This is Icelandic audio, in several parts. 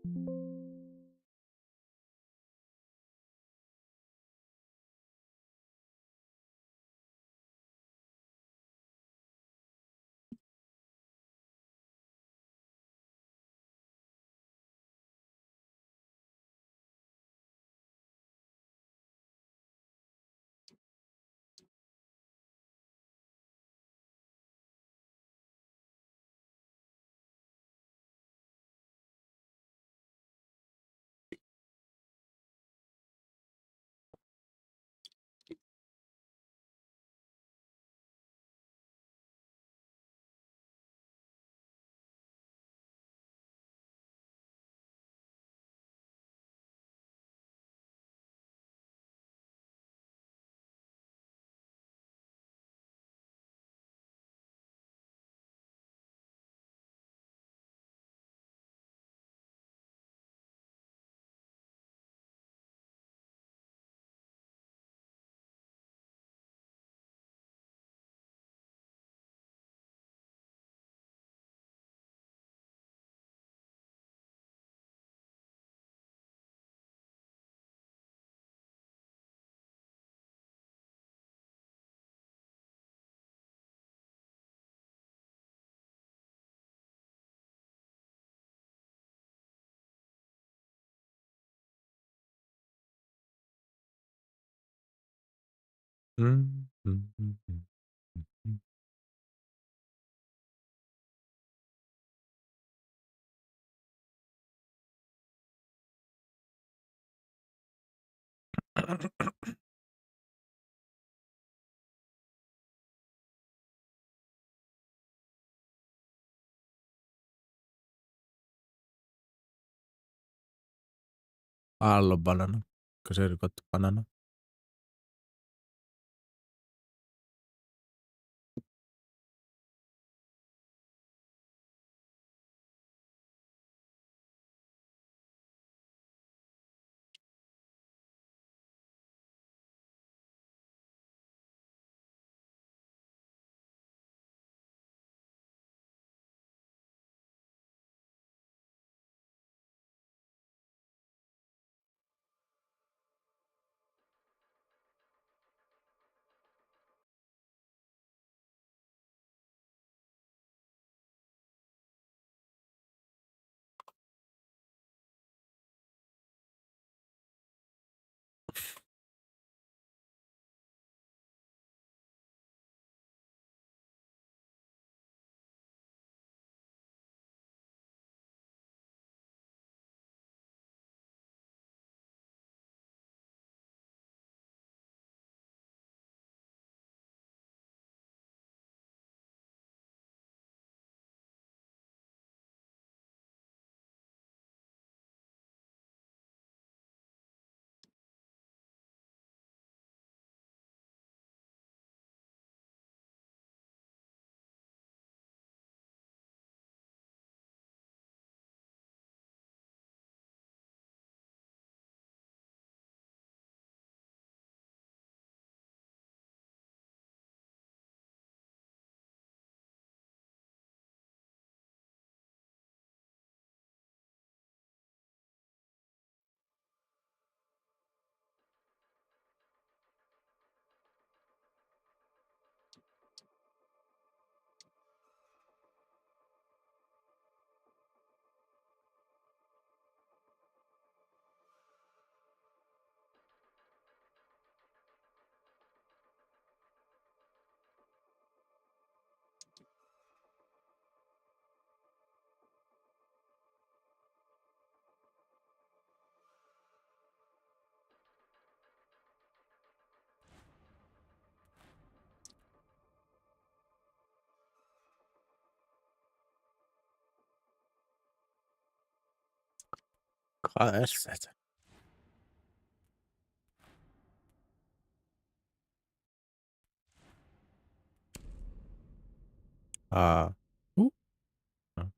Mh, mh. Halo banana. Cos'hai fatto banana? Aspetta. Ah. Ah.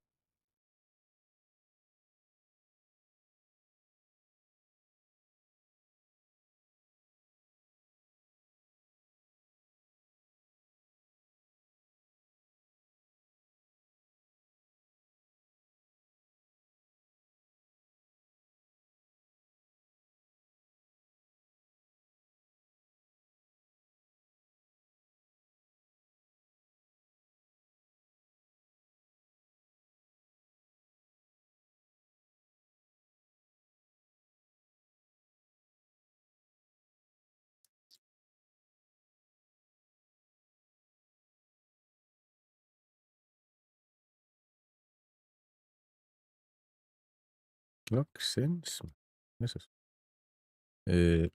Loksins. Jesus. Uh,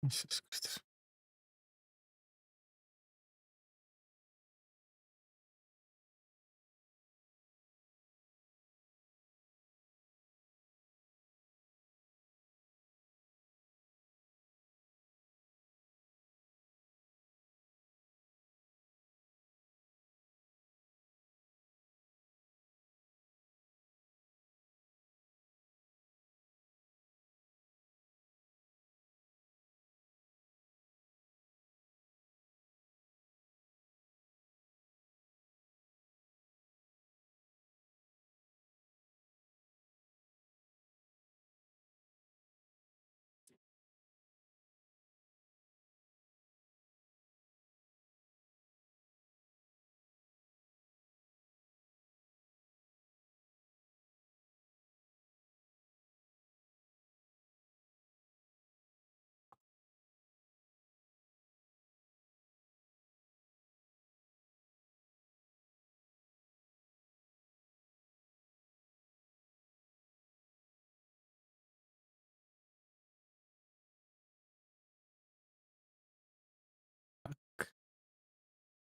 Jesus Kristus.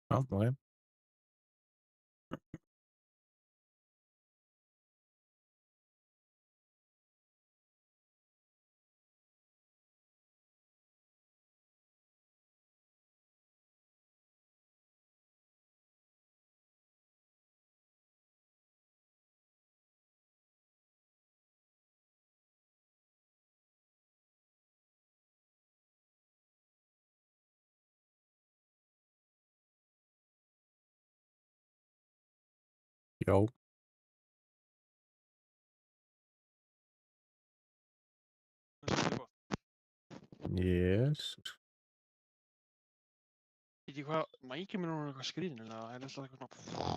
Já, ok. Já. Jesus. Veit ég hvað, mækið mér núna eitthvað skrýðin, eða er alltaf eitthvað svona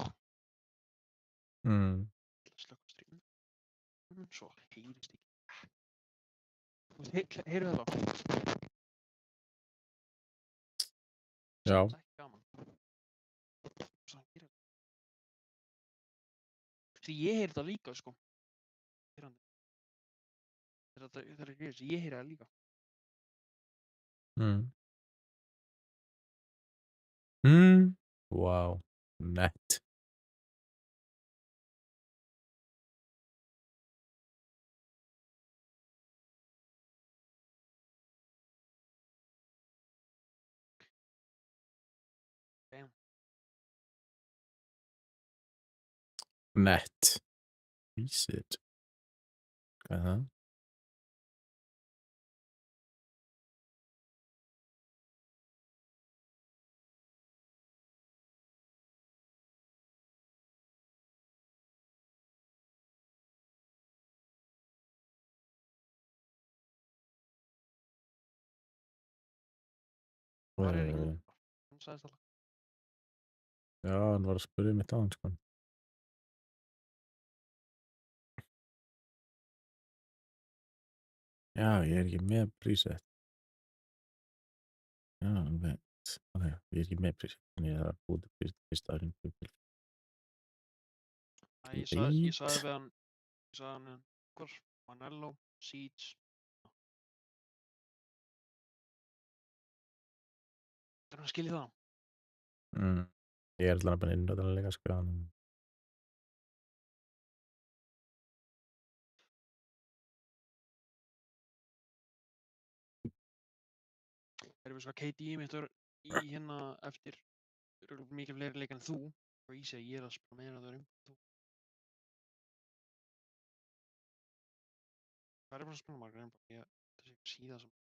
slökk stríðin, svo heyrist ekki. Þú veist, heyrðu þetta? Já. Það er ekki gaman. Svo hann gerir þetta. Því ég heyri þetta líka, sko. Heyrandi. Það er ekki þess, ég heyri það líka. Wow. Nett. Damn. Nett. Vísit. Hvað er það? Hvar er Ingvar? Hann sagðist alltaf. Já, hann var að spyrja mitt á hann, sko. Já, ég er ekki með preset. Já, veit. Ok, ég er ekki með preset. Þannig að það er búið til fyrsta hringu til. Ég sagði við hann, Ingvar, Manello, Seeds. Það er hann að skilja það. Ég er alltaf bara inn á þannig líka, sko. Erum við sko að KD mitt er í hérna eftir mikið fleiri leik en þú. Og ég segi, ég er að spila meira þar þú. Hvað er bara að spila margar en bara þessi síða sem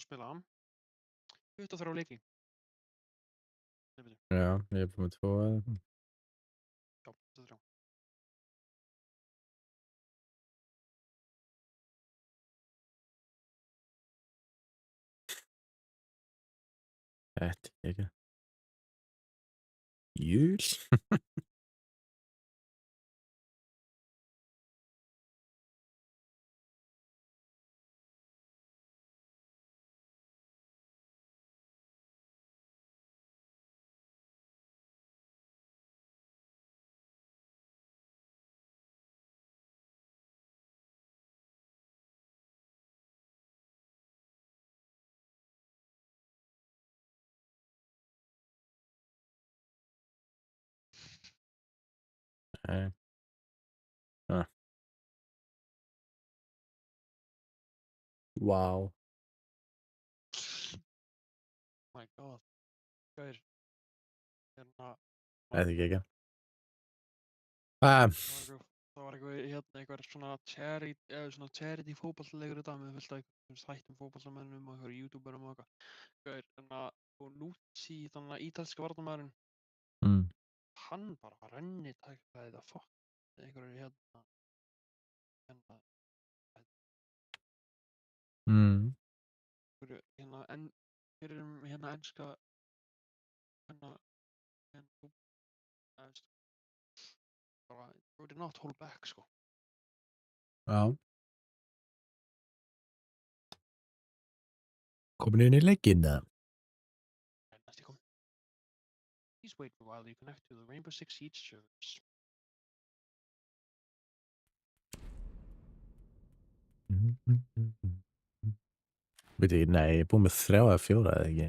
spila hann 23 leiki. Já, ég er búin með 2 eða eitthvað. Já, 23. Þetta er ekki. Júl. Nei. Ah. Vá. My god. Gaur, hérna, Þetta er geggjað. það var eitthvað svona charity fótballleikur í dag með fullt af einhverjum þættum fótballamönnum og einhverjum youtuberum og eitthvað. Gaur, og Nucci, þannig að ítalska varnarmaðurinn, Mm. hann bara renni tæklaði það fokk einhverju Mm. einhverjum enska hérna veist, bara did not hold back sko. Já. Komin inn í leikinn eða? Næsti kom. Please wait for a while you connect to the Rainbow Six Siege servers. Veitu, nei, ég er búinn með 3 eða 4 eða ekki.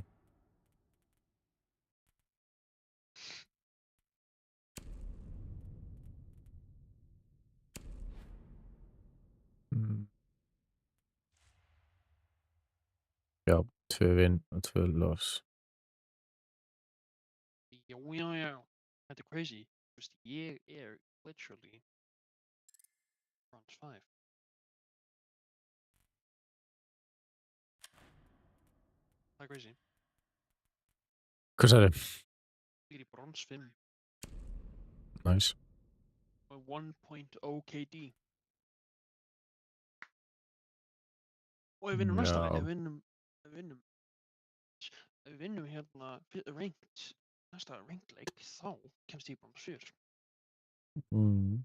Já, 2 vinn og 2 loss. Já. Þetta er crazy. Þú veist, ég er literally bronze 5. Það er crazy. Hvað sagði? Ég er í bronze 5 Nice. og 1.0 KD. Og við vinnum næsta leik. Já. Ef við vinnum hérna næsta ranked leik, þá kemst ég í bronze 4. Mm.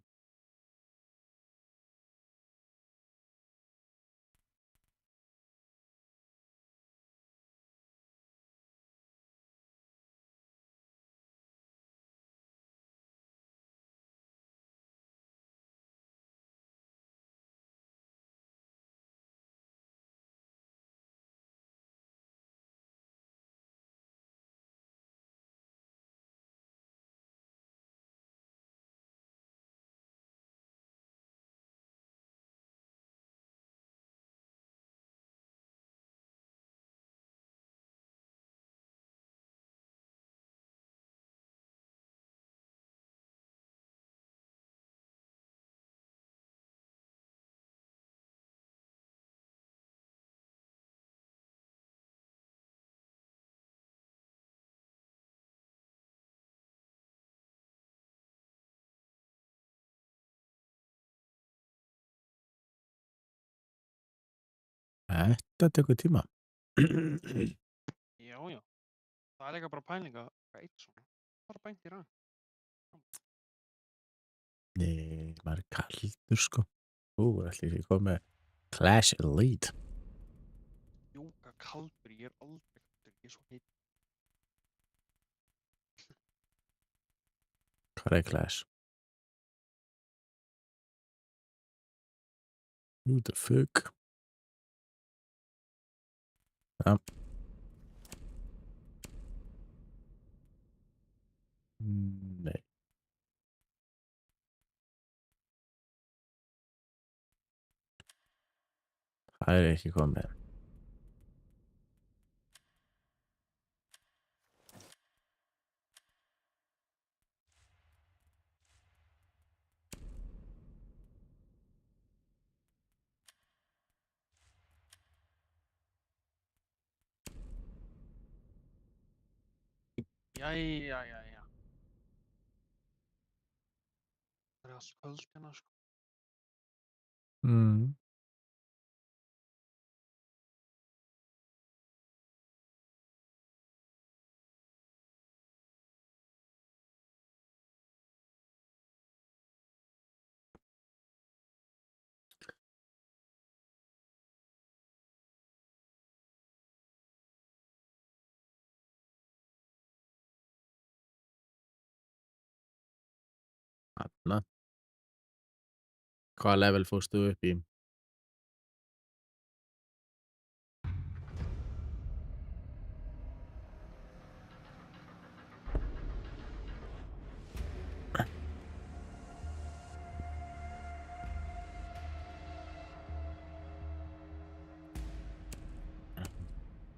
Þetta tekur tíma. Já. Það er eitthvað bara pæling að eitt svona. Bara bænt í rank. Nei, maður er kaldur sko. Ætli ég kom með Clash Elite. Jóka kaldur, ég er aldrei kaldur, ég er svo heitt. Hvað er Clash? Who the fuck? Já. Nei. Það er ekki komið. Jæja. Það er allt kvöld hérna sko. Mm. Þarna. Hvaða level fórstu upp í?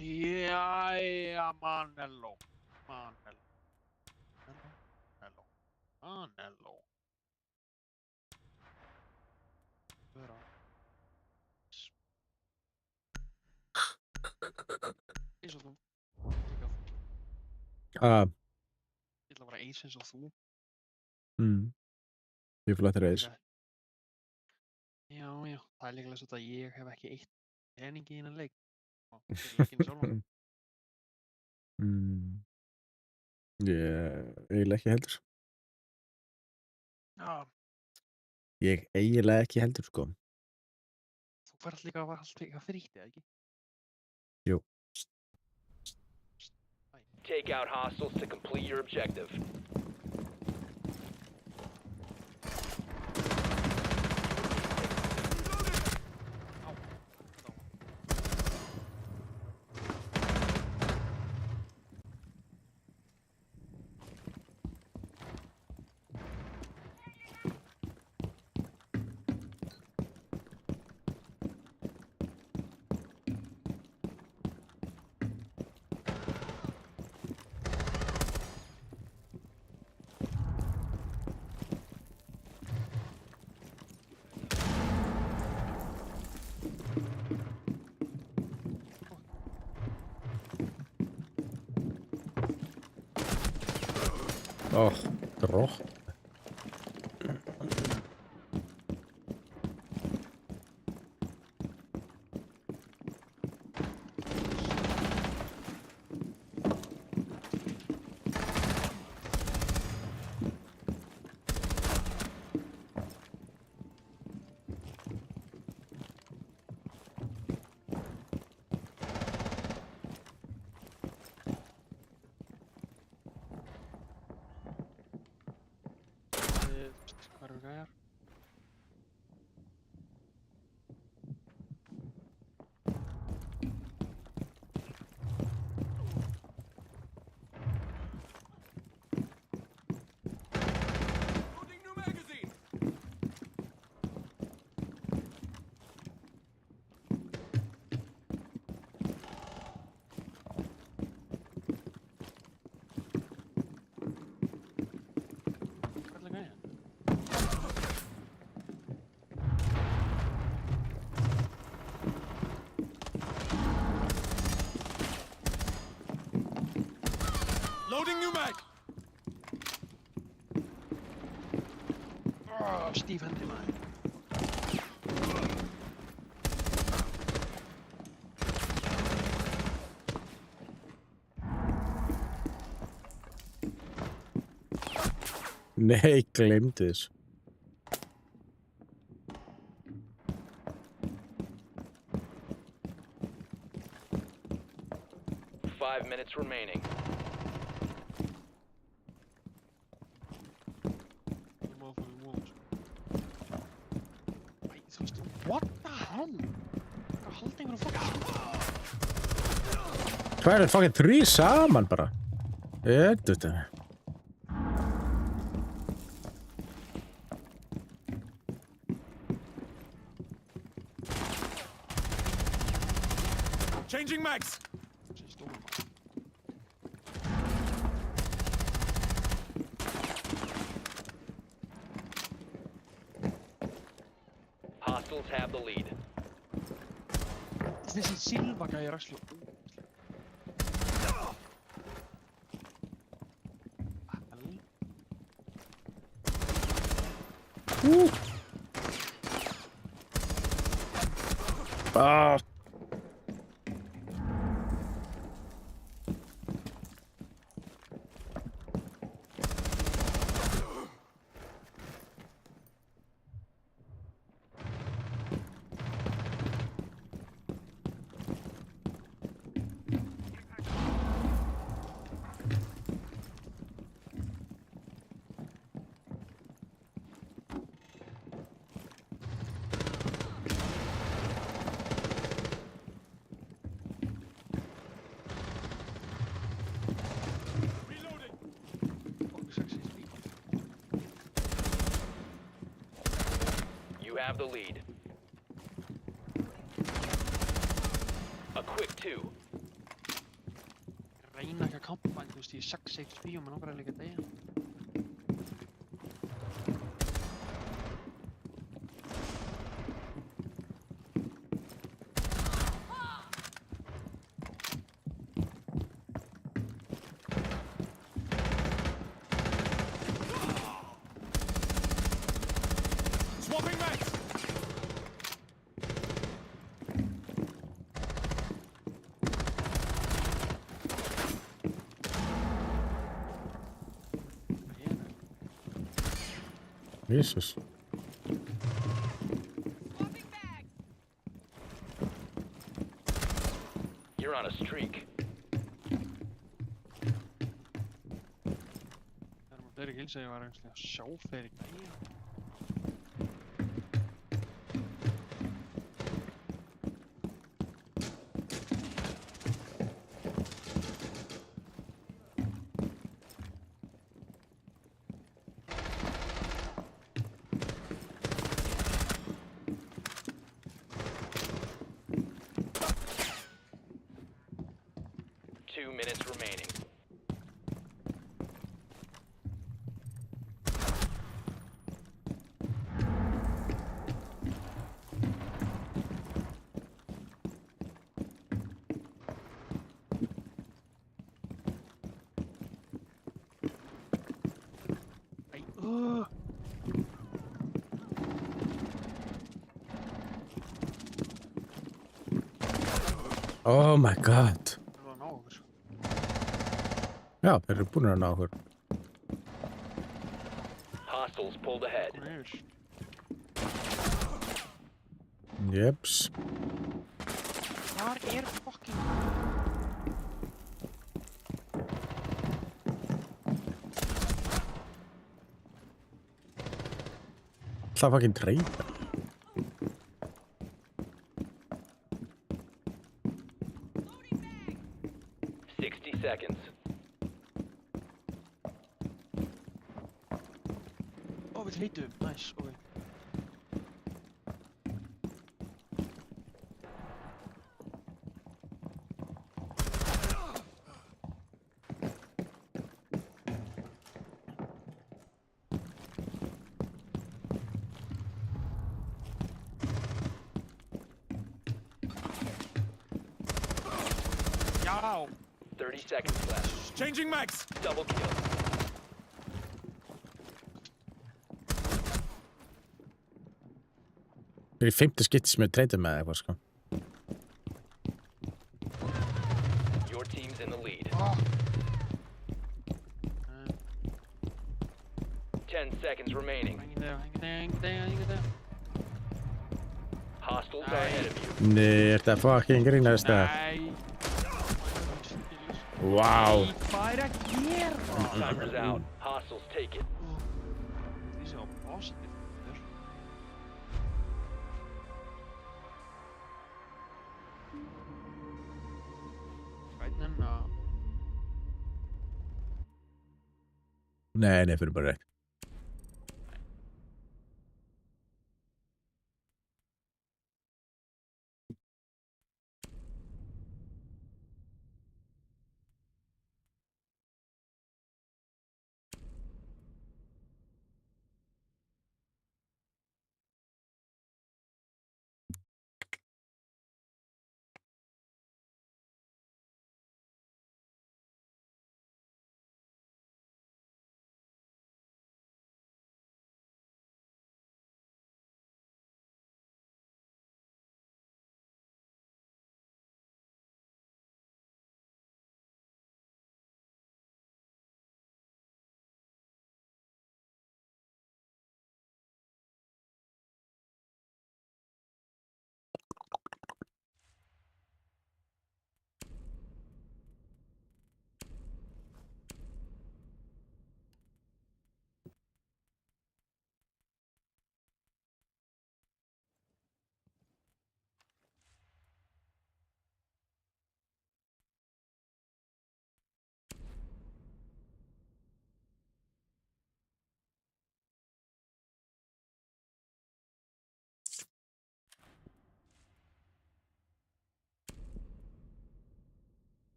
Jæja, Manello. Vera. Eins og þú. Ah, Ég ætla að vera eins og þú. Ég flættir eis. Já, það er líka svo að ég hef ekki eitt pening í þennan leik. Fyrir leikinn sjálfan. Ég eiginlega ekki heldur. Já, Ég eiginlega ekki heldur, sko. þú færð líka að allt eitthvað frítt, eða ekki? Jú. Take out hostiles to complete your objective. Dropp. Hvað eru gæjar? Hvað er gæjar? Loading new mag. Steve hendi maður. Nei, gleymdi þessu. Five minutes remaining. Motherfucking walls. Wait, þú veist, what the hell? Hvað haldi einhverjum fucking? Hvað er það fucking 3 saman bara? Þetta. Changing mags. Þessi stóri maður. Hostiles have the lead. Þessi Silva gæjar actually Ah. You have the lead. A quick 2. þú veist, ég er 6 XP og maður langar að leika degja. Swapping mags. Jesus. You're on a streak. Það er maður fleiri kills að ég var einslega að sjá fleiri degja. Two minutes remaining. Æ, Oh my god. það var að ná okkur. Já, þeir eru búin að ná okkur. Hostiles pulled ahead. Komin yfir. Jeps. Hvar er fucking... Það fucking treyta. Seconds. Ó, við heitum. Nice, ok. Já! 30 seconds left. Changing mags. Double kill. Það er í 5. skipti sem ég treyta með eitthvað, sko. Your team's in the lead. Ah. 10 seconds remaining. Hang there. Hostiles are ahead of you. Nei, er það fucking grínast það? Nei! Wow. Hvað er að gera? Timer's out. Hostiles take it. Því sem á positive. Hvernig að... Nei, fyrir bara rétt.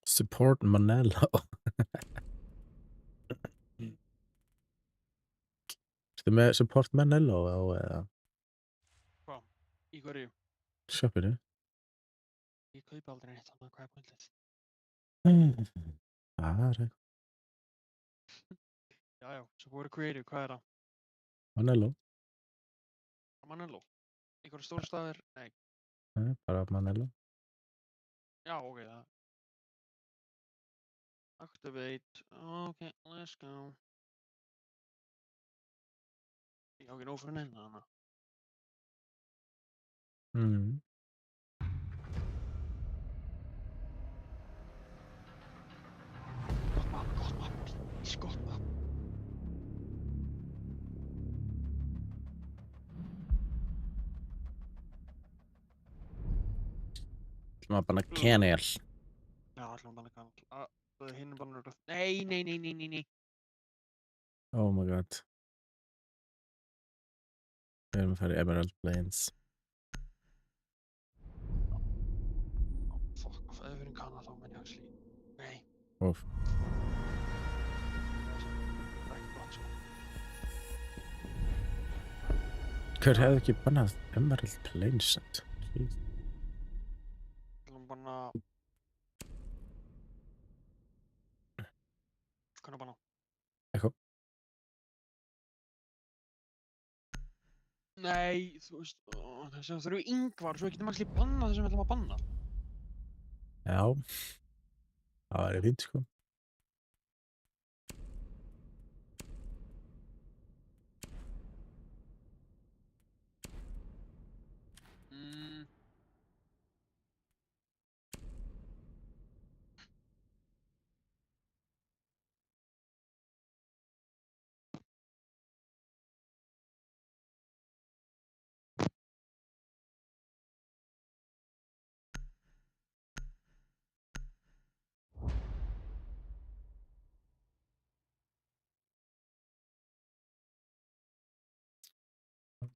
Support Manello. Ertu með support Manello á Hvað? Í hverju? shopinu? Ég kaupi aldrei neitt þannig, hvað er pointið? Það er eitthvað. Jæja, support creative, hvað er það? Manello. Manello? Einhverjum stóru staðir? Nei. Það er bara Manello. Já, ok, það. Activate. Ok, let's go. Ég á ekki nóg fyrir neina hana. Mm. Gott mapp, gott mapp. Please, gott mapp. Það var bara Kenel. Já, allan bara kann. Það er hinn bara röð. Nei, nei, nei, nei, nei, nei. Oh my god. Við erum að fara í Emerald Plains. Fuck off, ef við erum kanna þá menn ég actually. Nei. Óf. Það er ekki gott sko. Hver hefði ekki bannað Emerald Plains? Jeez. Allan bara... Hvernig bara? Eitthvað. Nei, þú veist, þessum þurfum við yngvar, svo getum við actually banna þessum við ætlum að banna. Já. Það væri fínt sko.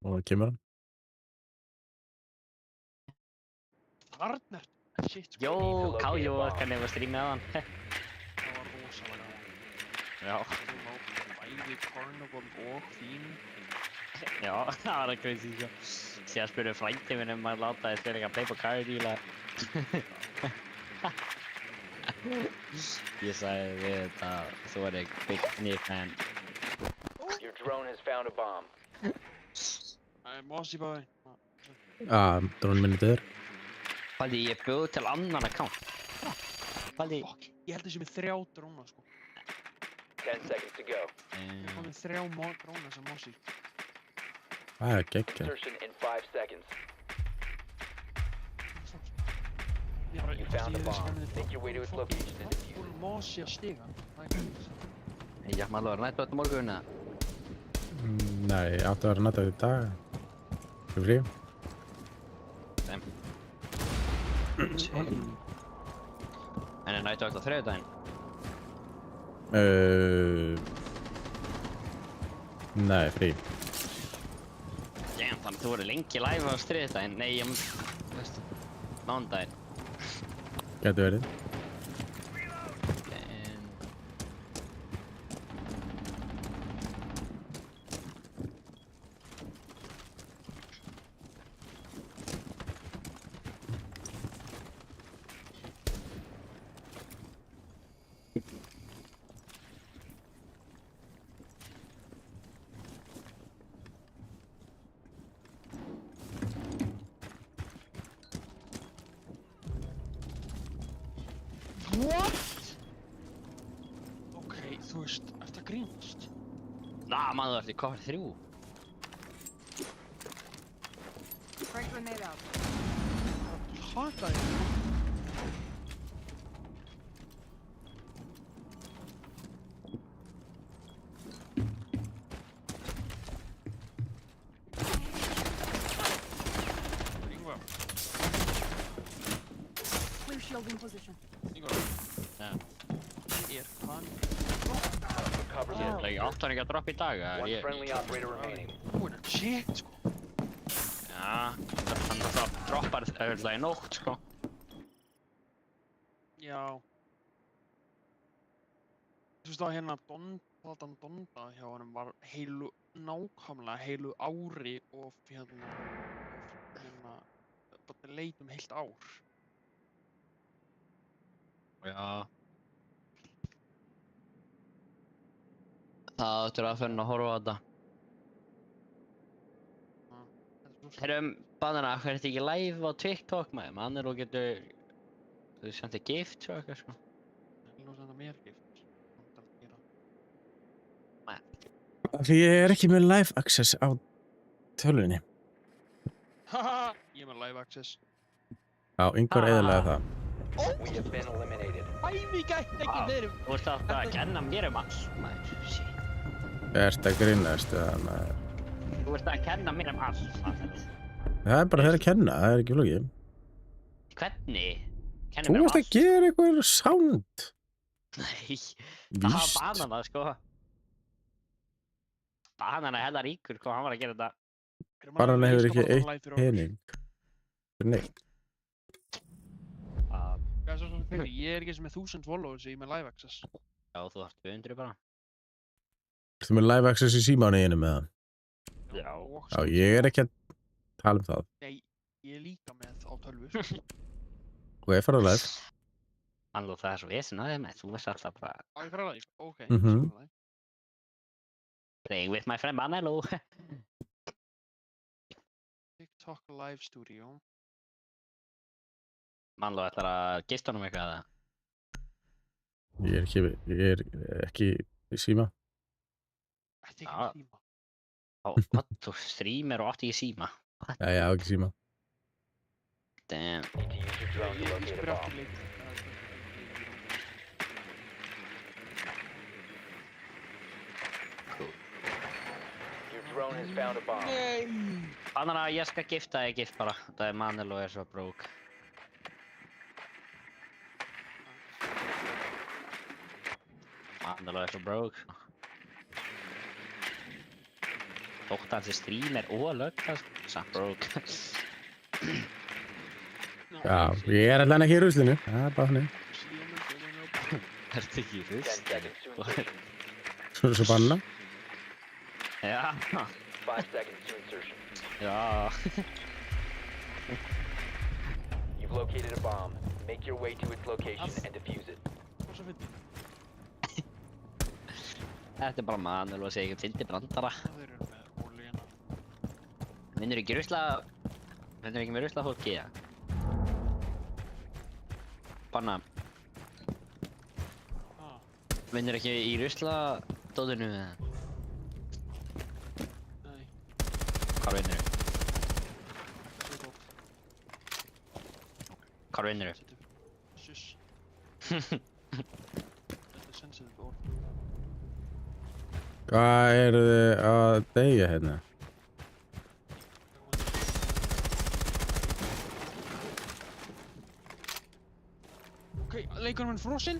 Og það kemur hann. Arner! Shit, sko. Jó, Kájó, hvernig var streamið á hann? Það var rosalega gaman. Já, Við mátum bæði Carnival og Þín. já, það var að crazy sko. Síðan spurði frændi minn að láta þið spila eitthvað Play for Card díla. Ég sagði við þetta, þú er ekki big Nick fan. Your drone has found a bomb. Það er Mossy bæði. Drónin minni döður. Faldi, ég bjóð til annan account. Faldi. Fuck, ég held þessi með 3 dróna sko. 10 seconds to go. Ég kom með 3 dróna sem Mossy. Það er geggjað. Insertion in 5 seconds. Ég bara, You found a bomb. Make your way to its location and defuse it. Hvor Mossy að stiga. Það er gæt. Ég ætla alveg að næta þetta morgun eða? Nei, ég átti að vera nættað í dag. Þú frí? Þeim. En er næta þetta á þriðjudaginn? Nei, frí. Damn, þannig að þú voru lengi live á þriðjudaginn. Nei, mánudaginn. Gæti verið. What? Ok, þú veist, ertu að grínast? Maður, þú ert í cover 3. Frag grenade out. Ég hata þig. Yngvar, Clear shield in position. Yngvar. Já. Ég er hann. Cover Ég the áttu hann ekki að droppa í dag, eða? One friendly operator remaining. Hún er shit, sko. Já, Já, hann það droppar auðvitað í nótt, sko. Já. Þú veist að hérna platan Donda hjá honum var nákvæmlega heilu ári og bara leit heilt ár. Já. Það áttur að finna að horfa á þetta. Banana, hvað er þetta ekki live á TikTok maður? Mannir og getur... Þú sendir gift og eitthvað, sko. Ég vil senda mér gift. Því ég ekki með live access á tölvunni. Haha, ég með live access. Já, yngvar eðalega það. We have been eliminated. Æmi gætt ekki verið. Þú ert alltaf að kenna mér alls, maður. Shit. Ertu að grínast eða maður? Þú ert að kenna mér alls, maður. Það bara þeirra að kenna, það ekki flókið. Hvernig? Þú varst að gera eitthvað sound. Nei, það var Víst. Banana, sko. Banana hella ríkur, hvað hann var að gera þetta. Banana hefur ekki eitt pening. Neitt. Ég ekki sem með 1000 followers í með live access. Já, þú ert 200 bara. Ertu með live access í símánuðinu með það? Já. Já, ég ekki að tala það. Nei, ég líka með á tölvu. Og ég farið live. Annars það svo vesen að þið með, þú veist alltaf bara... Á ég farið live? Ok, Mhm. Playing with my friend Manelo. TikTok live studio. Manlo ætlar að gista honum eitthvað eða? Ég er ekki í síma. Þetta er ekki tíma. Hvað? Þú streamer og átti ekki síma? Já, ég á ekki síma. Damn. Need to use your drone to Ég locate a spyr bomb. aftur leik. Your drone has found a bomb. Nei! Banana, ég skal gifta þig gift bara. Það er Manelo er svo broke. Manelo er svo broke. Þótt hans er streamer og lögga, samt broke. Já, ég er allan ekki í ruslinu. Það er bara hannig. Ertu ekki 10 rust? seconds to insertion. Svo banna. Já, 5 seconds to insertion. já. You've located a bomb. Make your way to its location and defuse it. Hvað svo fyndið? Þetta er bara Manelo að segja eitthvað fyndi brandara. Þeir eru með ólíina. Vinnur ekki með rusla fólki, já? Banna, vinnur ekki í rusla dóðinu eða? Nei, Hvar vinnur þú? það er gótt. Hvar vinnur þú? Sjuss. Þetta er sensitive orð. Hvað eru þið að deyja hérna? Ok, leikurinn minn frosinn?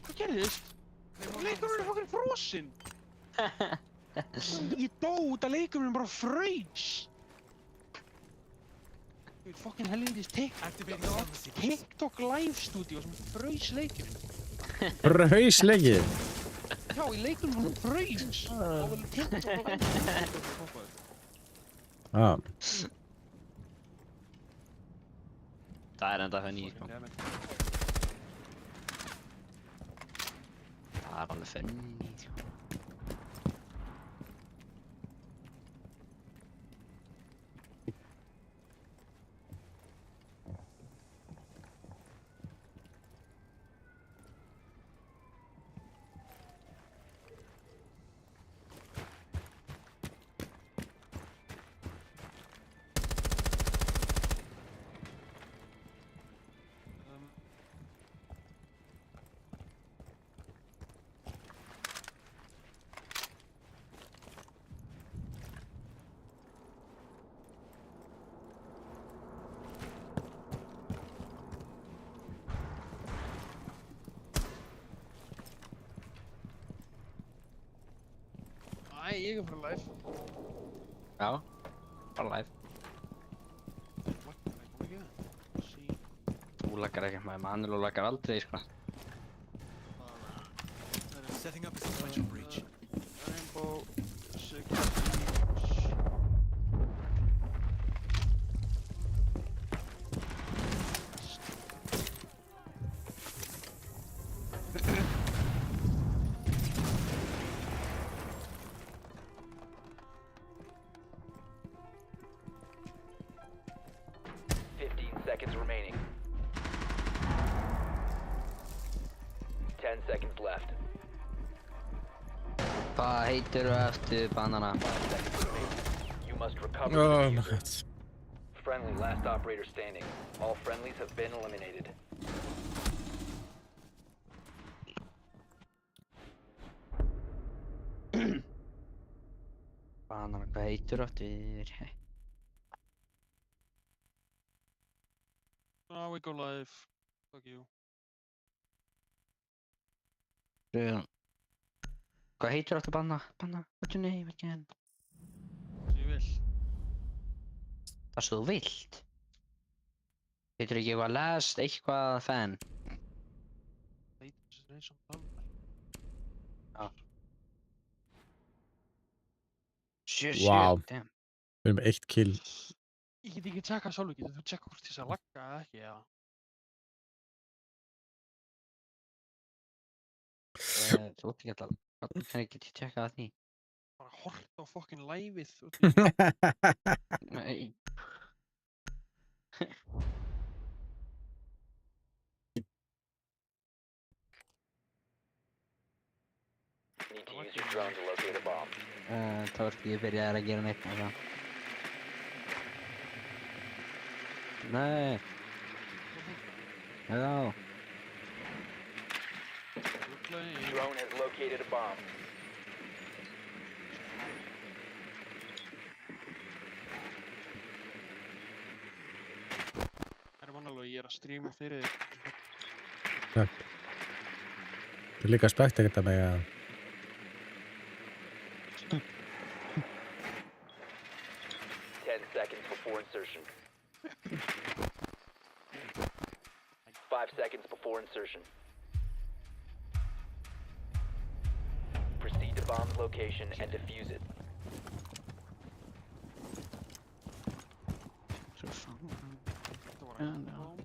Hvað gerðist? Leikurinn minn er fucking frosinn! Ég dó út að leikurinn minn bara fraus! Þú veit, fucking helvitis TikTok live studio sem fraus leikurinn. Hrausleikið. Já, í leikurinn minn fraus! Það var TikTok live studio. Já. Það er enda funny, sko. Það er alveg funny, sko. Æ, ég er frá live. Já. bara live. Laggar eitthvað mikið. Sí. Þú laggar ekki, maður laggar aldrei, sko. Setting up a sequential breach. Rainbow Six. 15 seconds remaining. 10 seconds left. Hvað heitirðu eftir banana? 5 seconds remaining. You must recover Oh the my diffuser. god. Friendly, last operator standing. All friendlies have been eliminated. Banana, hvað heitirðu eftir? Now we go live. Fuck you. Hvað heitirðu eftir banana? Banana, what's your name again? Sem ég vil. Það sem þú vilt. Heitirðu ekki eitthvað last, eitthvað fan? Heitir þessi reis som Dalmar. Wow. Damn. Við erum með 1 kill. Ég get ekki tjekkað sjálfur, getur þú tjekkað hvort ég sé að lagga eða ekki, eða? Þú ert ekki alltaf, hvernig get ég tjekkað að því? Bara horta á fucking live-ið út í Nei. Need to use your drone to locate a bomb. Þá ert ég byrjaðir að gera neitt með það. Nei. Já. Drone has located a bomb. Það er vanalega, ég er að streama fyrir þig. Takk. Þú er líka spekt ekkert að mig að 10 seconds before insertion. 5 seconds before insertion. Proceed to bomb's location and defuse it. Þetta var Já, ekki já. bóm.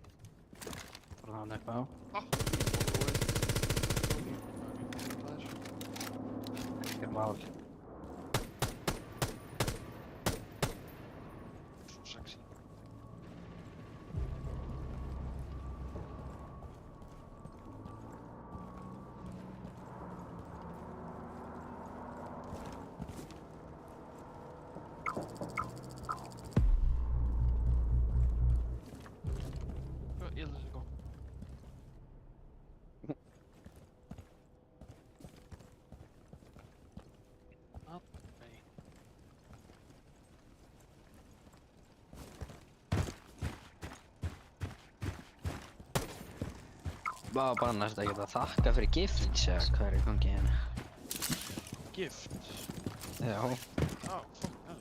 Bara það eitthvað á. Ekki mál. Svo sexy. Ég held að það sé gott. Nei. Bara næst ekki að þakka fyrir gift, segja hvað er í gangi hérna. Gift. Já. Ah, fuck hell.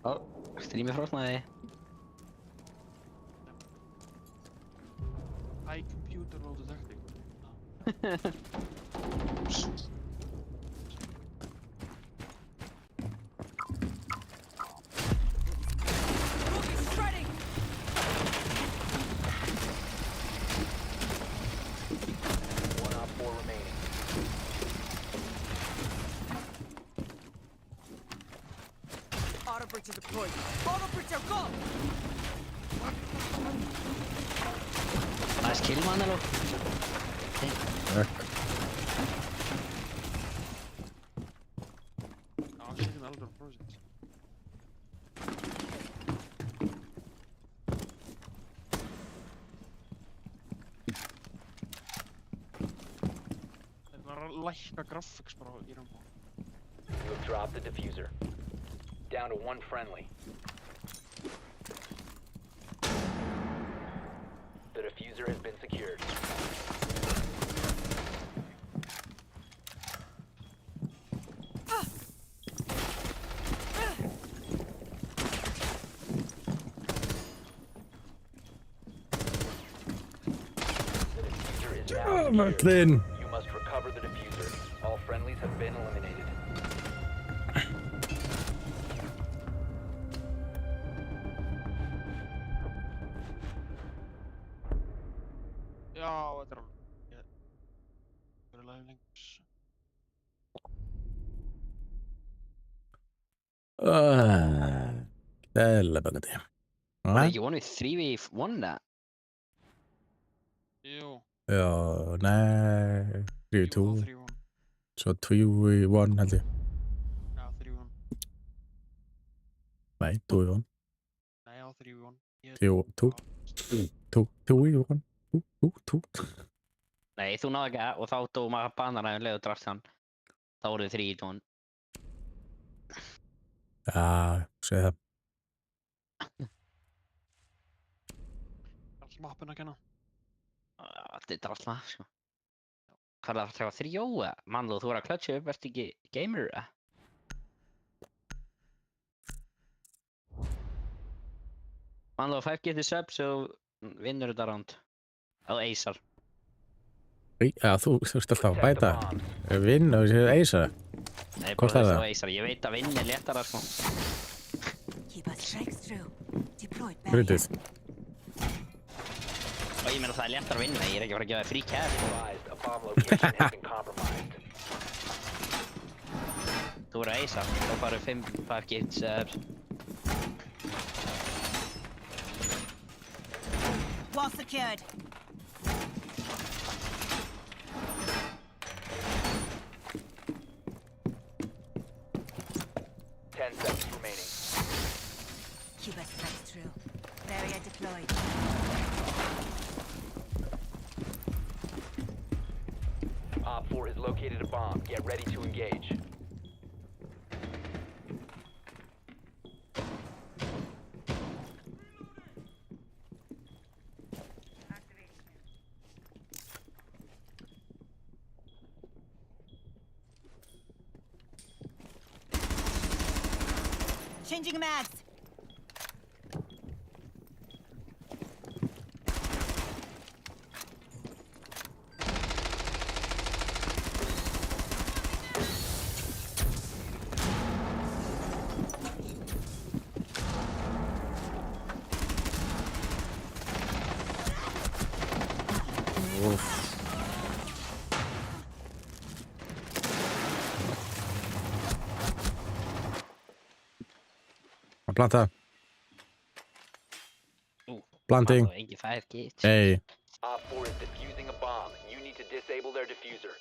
Ó, strímið frosnaði. iComputer no detecting. Shredding! One op 4 remaining. Auto breacher deployed. Auto breacher, go! Nice kill, Manelo. Takk. Já, setjum Elder Project. Það var að lækka graphics bara í Rainbow. You have dropped the diffuser. Down to one friendly. The diffuser has been secured. The diffuser is now secured. Martin! You must recover the diffuser. All friendlies have been eliminated. Já, þetta er alveg. Ég er alveg lengur. Gæðilega bangandi. Var það ekki one við 3v1 eða? Jú, Já, nei, 3-2, 3-1. svo 2-1 held ég. Já, 3-1. Nei, 2-1, Nei, já, 3-1. 2-1, 2. Nei, þú náðu ekki og þá dó maður banana um leið og drafst hann. Þá voru þið 3-1. Já, segi það. Alls mappin að kenna. Þetta er drafst maður, sko. Hvað er það að treffa 3-0 eða? Mannlú, þú voru að klötsa upp, ertu ekki gamer eða? Mannlú, 5 getur subs og vinnur þetta round. Á Acer. Já, þú ert alltaf að bæta. Vinn og séu eisa. Nei, Hvort bara er þessu það? á Acer. Ég veit að vinn er léttara, sko. Keep us strikes through. Deployed Grutið. Og ég meina það er léttara að vinna, ég er ekki að fara að gefa þér free cash. Advised, a bomb location has been compromised. Þú voru á Acer, þá faru 5 getur subs. Wall secured. Ten seconds remaining. Keep us strikes through. Barrier deployed. Op 4 has located a bomb. Get ready to engage. Changing mags. Að planta. Planting. Mannlú, engin 5 getur. Hey. Op 4 is defusing a bomb. You need to disable their diffuser.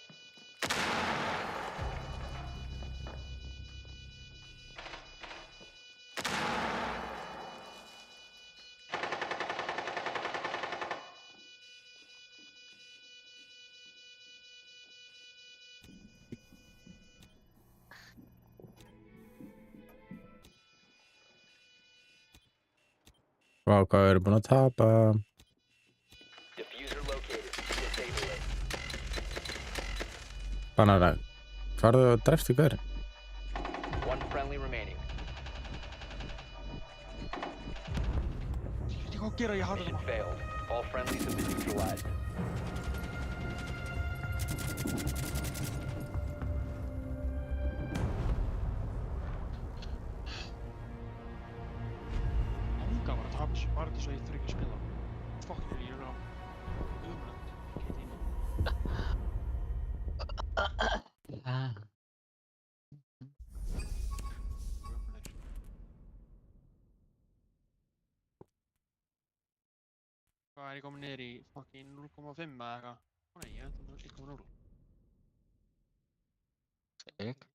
Vá, hvað við erum búin að tapa. Diffuser located. Disable it. Banana. Farðu að drefti hver? One friendly remaining. Ég veit ekki hvað að gera, ég harði Mission það. failed. All friendlies have been neutralized. Ánga var að tapa þessu, bara þess að ég þurfi ekki að spila. Fuck, ég er á umrætt. Ekki tíma. Umrætt. Hvað er ég komin niður í fucking 0,5 eða eitthvað? Ó nei, ég er enda 1,0. Sick.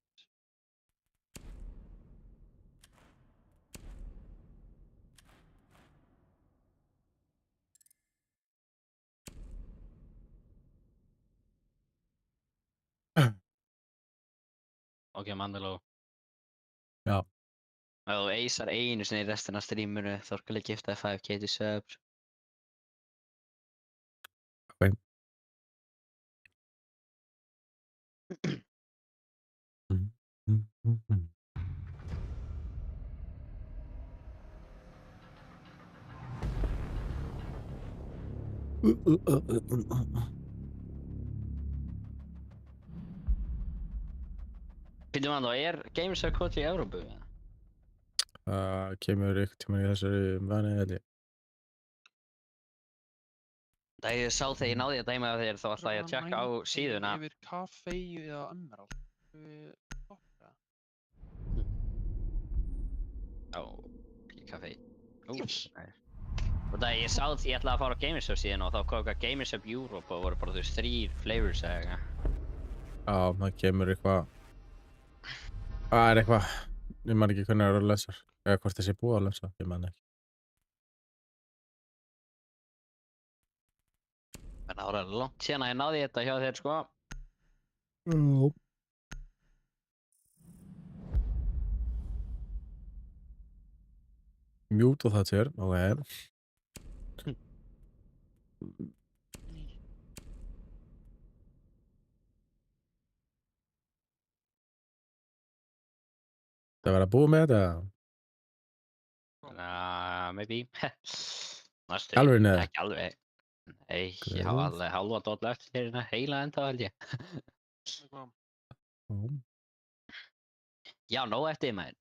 Ok, Mandaló. Já. Ef þú acear einu sinni í restina af streaminu, þá skal ég gifta þér 5 getur subs. Parkway. Býtum að það Games að koma til Evrópu? Það kemur ykkur tíma í þessari vani held ég. Það ég sá þegar ég náði að dæma það þér þá ætla ég að tjekka á síðuna. Yfir Café eða Emerald. Stoppa. Á, í kaffi. Nei. Og það ég sá því ég ætlaði að fara á Games Hub síðan og þá kom eitthvað Games Hub Europe og voru bara þú veist 3 flavors eða eitthvað. Já, það kemur eitthvað. Það er eitthvað. Ég man ekki hvernig það eru að lesa. Eða hvort þessi búið að lesa, ég man ekki. En það var langt síðan að ég náði þetta hjá þér sko. Já. Mute það sér, ok. Það var að búið með þetta? Maybe. Næstu. Alveg neða? Ekki alveg. Nei, ég hafa alveg halva dolla eftir hérna heila enda held ég. Já, nóg eftir maður.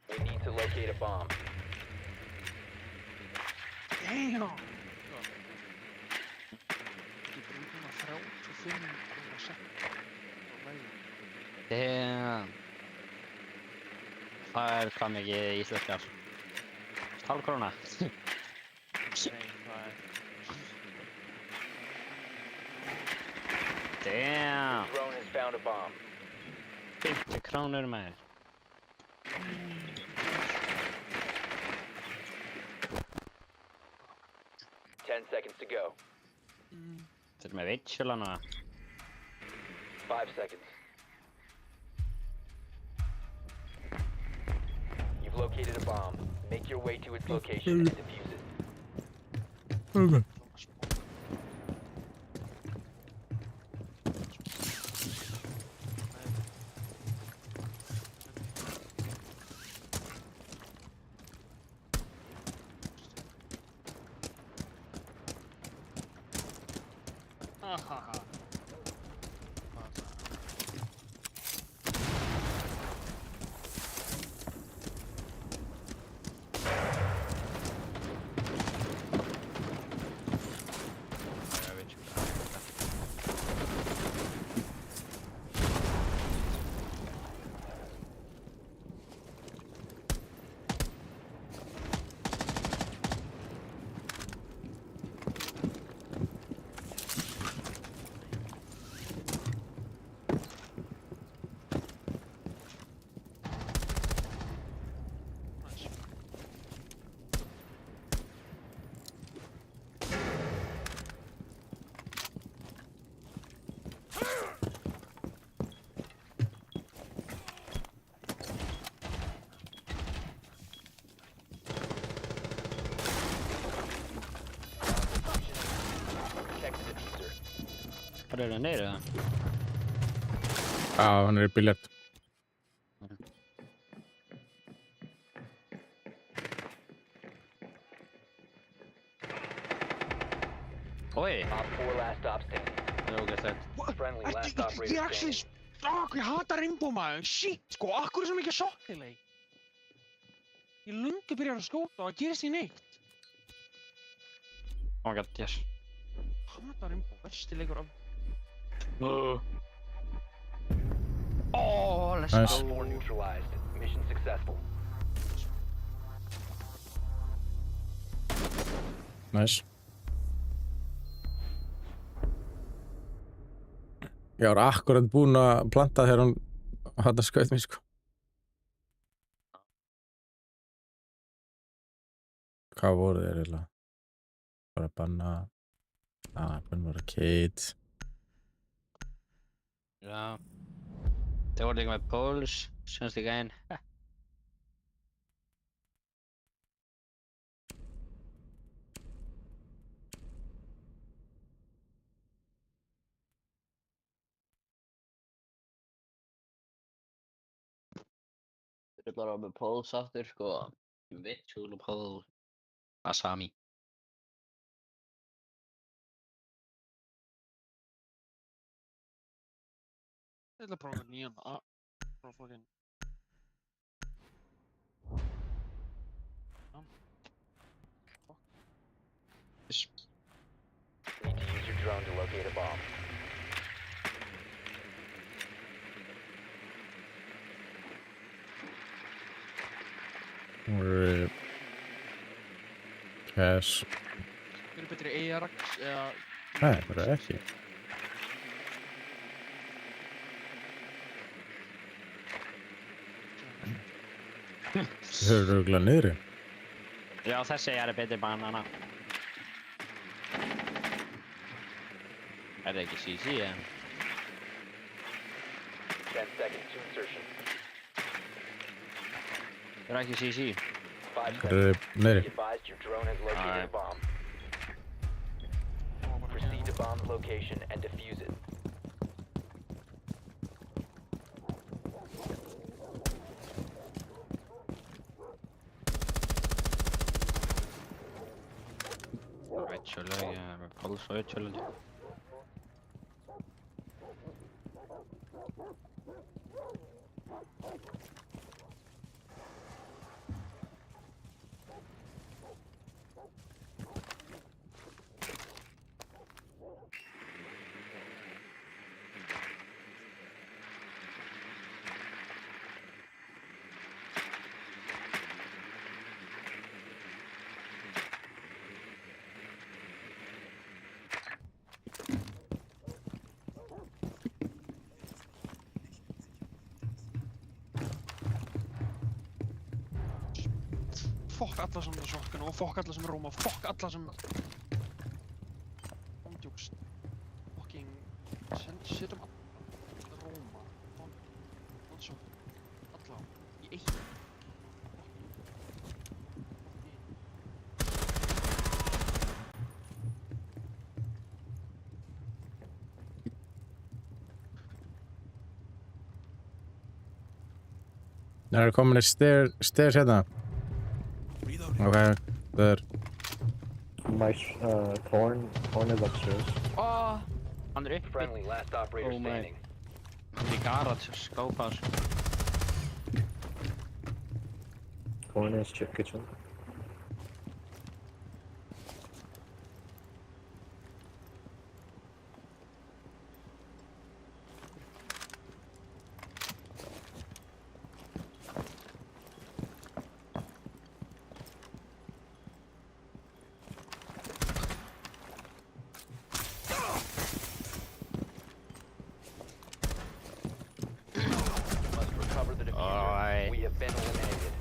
We need to locate a bomb. Damn! Damn. Það hvað mikið í íslenskar? 12 króna. Damn. Drone has found a bomb. 50 krónur maður. Seconds to go. Þetta með vitsjölana. 5 seconds. You've located a bomb. Make your way to its location and defuse it. Okay. Hvað er það neyru það? Já, hann er í biljart. Oi! Op 4 last stop standing. Það er ógeðslegt. Friendly last operator Ég actually... standing. Ég hata Rainbow maður. Shit, sko, akkur er svo mikið sokkileg. Ég lungi byrjar að skjóta og það gerist í neitt. Oh my god, yes. Hata Rainbow, versti leikur af... Oh, let's Nice. go. 4 neutralized. Mission successful. Nice. Ég var akkurat búinn að planta þegar hann skaut mig, sko. Hvað voru þeir eiginlega? Bara að banna... Banna var Kate. Já. Það voru líka með Pulse. Sjönnst í gæinn. Þetta er bara með Póls aftur, sko. Vitchul og Pól. Asami. Ég ætla að prófa einhvern nýjan frá fucking... Need to use your drone to locate a bomb. RIP. Cash. Eru betri ARX eða... Nei, það er ekki. Þau eru örugglega niðri. Já, þessi er betri banana. Er það ekki CC, eða? 10 seconds to insertion. Það er ekki CC. 5 Það seconds. eru Be niðri. advised your drone has located a Alright. bomb. Proceed to bomb's location and defuse it. Vitchul, Póls og Vitchul. Fokk alla sem er sokkuna og fokk alla sem er róma, fokk alla sem... Ómdjókst. Fucking... Setjum alla róma. Og svo... Alla. Í eitt. Það eru komin stairs hérna. Reloading. Ok, það er... My Thorn is upstairs. Hann er uppi. Friendly, last operator Oh my. standing. Hann er í garage, skópás. Thorn is chip kitchen. Must recover the diffuser. Alright. We have been eliminated.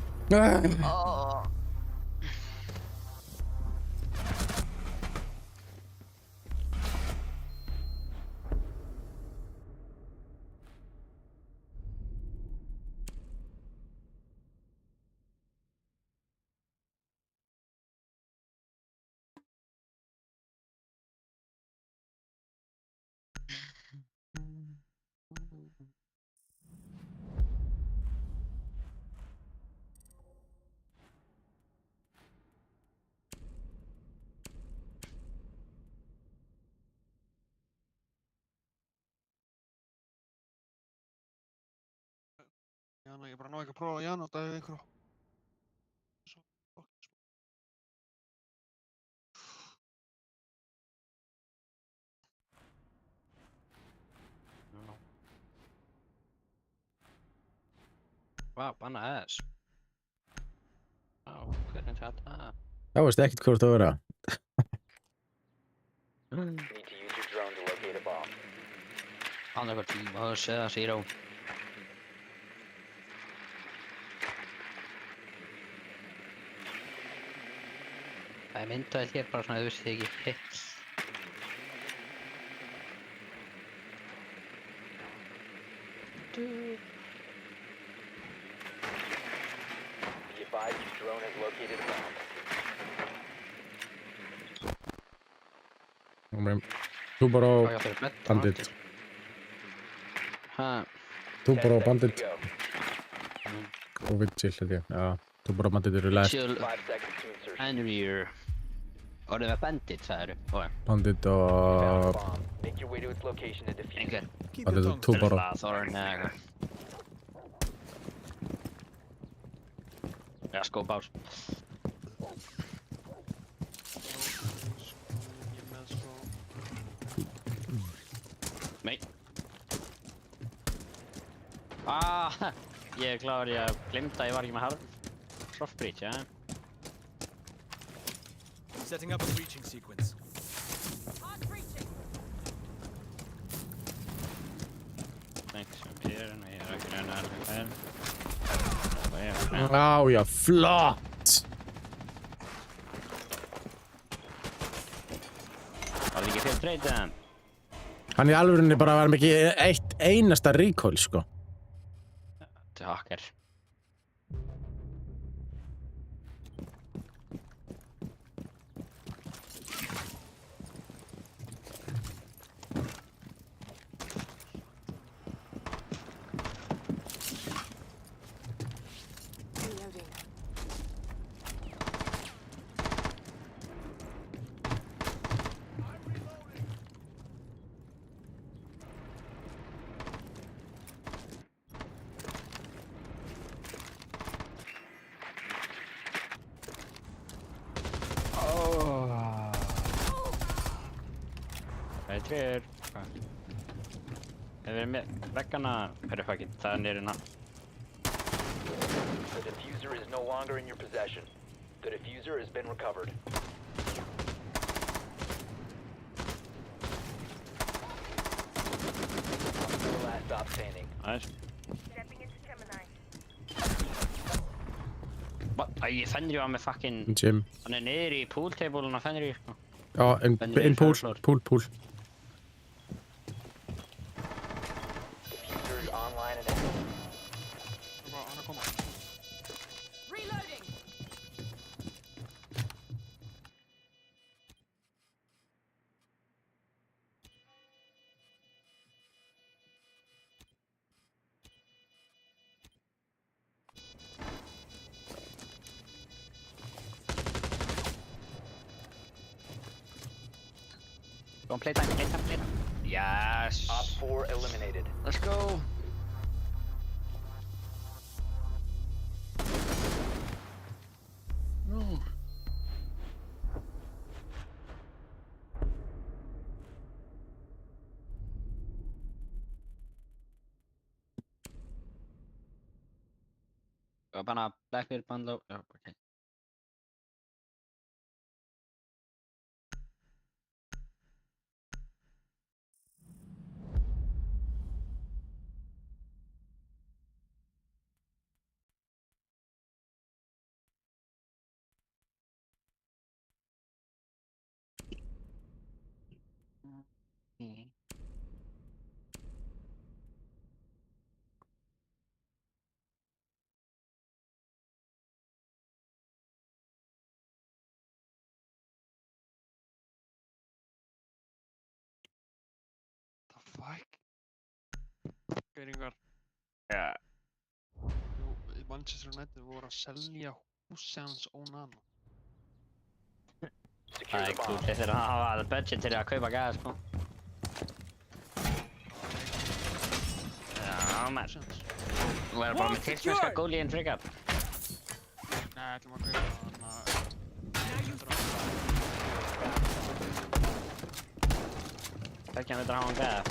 Jana, ég bara ná ekki að prófa Jana og dagið einhverju. Svo, fokk, sko. Vá, banna ass. Vá, hvernig þetta? Það veist ekkert hvort það vera. Need to use your drone to locate a bomb. Hann er eitthvað tíma, það sé það zero. Það er myndaðið hér bara svona, þú veist þið ekki. located a bomb. Túbor Hvað og ég fyrir betta? bandit. Ha, Túbor 10 og seconds bandit. to go. Og Vigil held ég. Já, Túbor og bandit eru left. chill 5 seconds to insertion. and rear. Og það var bandit, sagður. Ok, Bandit Found a og... bomb. Make your way to its location and defuse einhver. it. Keep Bandit your og tongue. Túbor og... Það Þorn eða eitthvað. Já, skóp ás. Ég er með sko... Nei. Ah, ég er klár, ég glemd að ég var ekki með hard soft breach, ja. Setting up a breaching sequence. Hard breaching. Thanks, upp hér, en ég er ekki reyna að það. Já, já, flott! Var það ekki fyrir treyta? Hann í alvörunni bara var mikið eitt einasta recoil, sko. Til hacker. Reloading. Það er treyr. Hefur verið með veggana? Hörru fucking, það er nýrina. The diffuser is no longer in your possession. The diffuser has been recovered. The last stop standing. Aðeins. Stepping into Gemini. Æ, Fenrir var með fucking... Jim. Hann er niður í pool table-un á Fenrir, sko. Já, Fenrir in pool, first floor. pool. Diffuser is online and active. Hann er að koma. Reloading. Go on, playtime. Yes! Op 4 eliminated. Let's go! No. Bara Blackbeard bundle. Oh, okay. The fuck? Geiringar. Ja. Manchester United voru að selja húsi hans Onana. Secure Það the er cool, bomb. þeir þurfa að hafa budget til að kaupa gas, sko. Já, menn. Þú verður bara með tilsmennska góliðinn frekar. Nei, ætlum að kaupa hann að... Þekkja hann þetta að hafa hann gæða.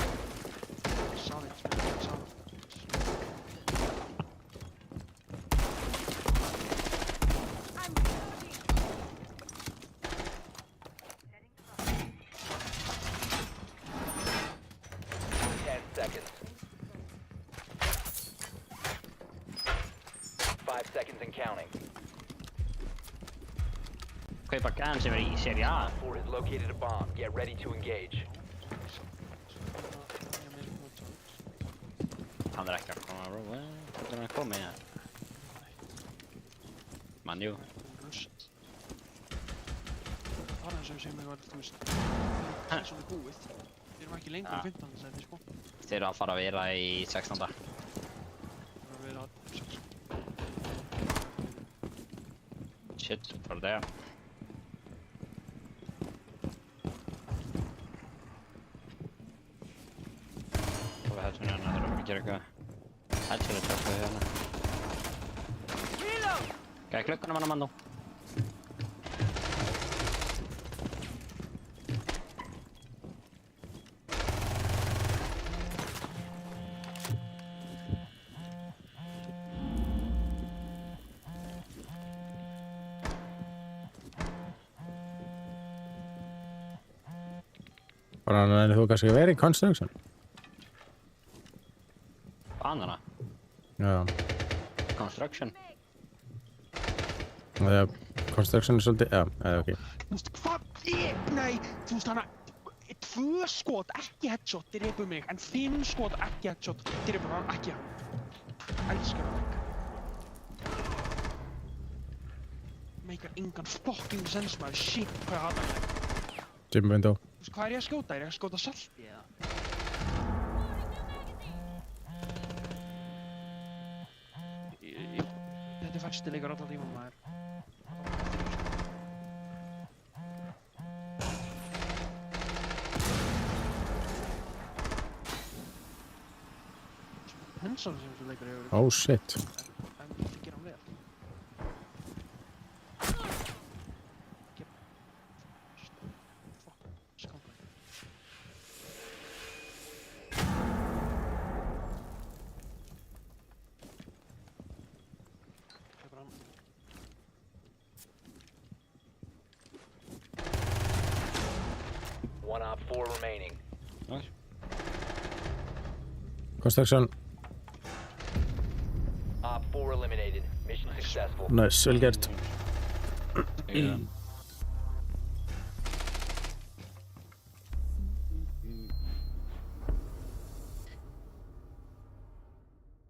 Sáðið, sáðið. I'm reloading. 10 seconds. 5 seconds and counting. Kaupa gas sem er í seri A. Op 4 has located a bomb. Get ready to engage. Hann er ekki að koma, bro. Hvað er hann að koma í það? Mann, jú. Russ. sem sem ég var, þú veist, svona búið. Við erum ekki lengur í 15. sæti, sko. Þeir eru að fara að vera í 16. Það er að vera að 6. Shit, for there. Hvað er þetta hérna? Það er að gera eitthvað. Hættilega tökka við hérna. Gæði klukkunum hann að mann nú. Bara en þú kannski verið í construction. Banana. Já. Construction. Það construction svolítið, já, eða ok. Þú veist, hvað nei, þú veist hana, 2 skot, ekki headshot, dreipur mig, en 5 skot, ekki headshot, dreipur hann, ekki hann. Elskar hann ekki. Meikar engan fucking sens maður, shit, hvað ég hata hann. Jim window. Þú veist, hvað er ég að skjóta? Er ég að skjóta salti, eða? Þetta er fæsti leikar allar tíma, maður. Henson sem þessu leikur hefur. Oh shit. En þetta gera hann vel. Fuck, skamlega. Hleypur hann. One op 4 remaining. Nice. Construction. Op 4 eliminated. Mission successful. Nice, vel gert. Yeah.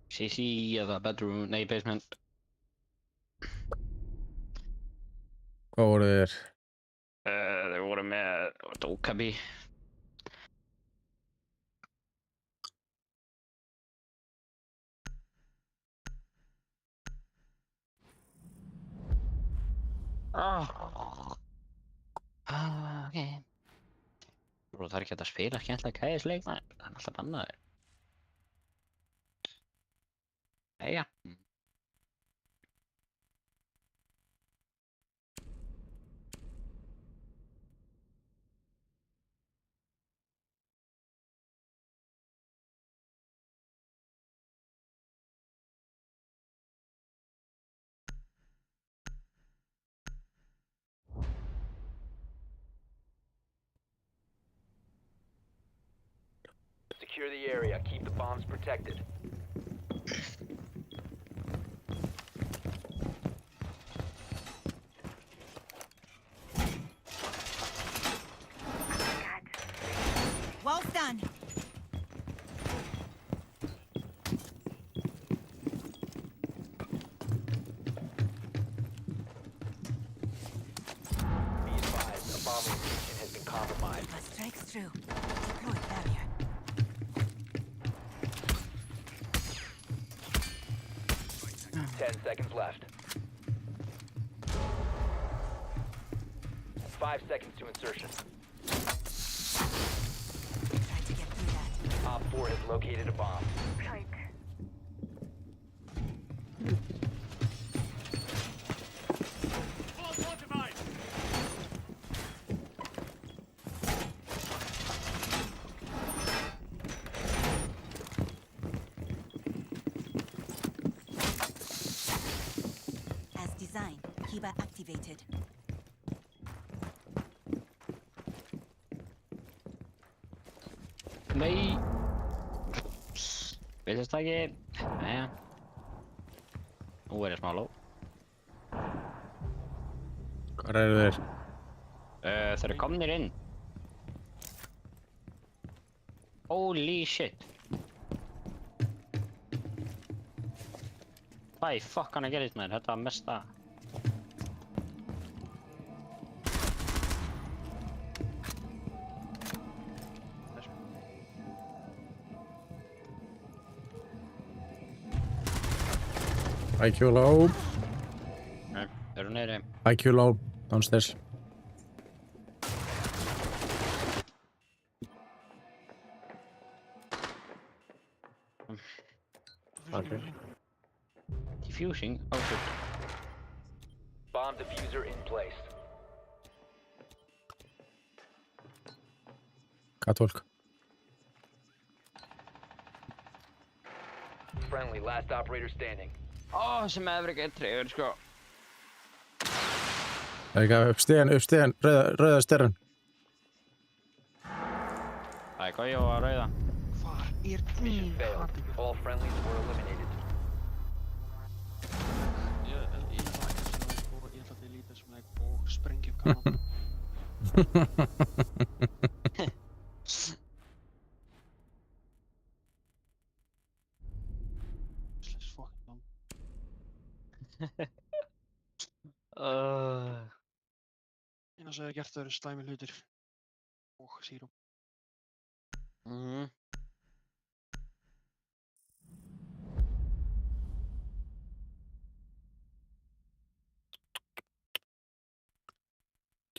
CC eða bedroom, nei basement. Hvað voru þér? Þeir voru með Okabi. Ok. Bro, það er ekki hægt að spila skemmtilega kæðisleik, maður. Það er alltaf bannaður. Jæja. Secure the area. Keep the bombs protected. Well done. Be advised, a bomb location has been compromised. A strike's through. Deploy barrier. Ten seconds left. 5 seconds to insertion. Try to get through that. Op 4 has located a bomb. As designed, Kiba activated. Nei. Veitist það ekki? Jæja. Nú er ég smá ló. Hvar eru þeir? Þeir eru komnir inn. Holy shit. Hvað í fuck hann að gera þetta með þér? Þetta var mesta. IQ low. Nei, eru neyri. IQ low. Downstairs. Okay. Diffusing? Oh shit. Bomb diffuser in place. Catwalk. Friendly, last operator standing. Sem hefur ekki treyður, sko. Það er ekki upp stíðan, rauða styrran. Það er gói og að rauða. Hvar er Mission failed. All friendlies were eliminated. Ég ætla til lítið sem leik og sprengi upp kannan. Slis fucking land. Eina sem ég hef gert það eru slæmi hlutir. Og sírum. Mhm.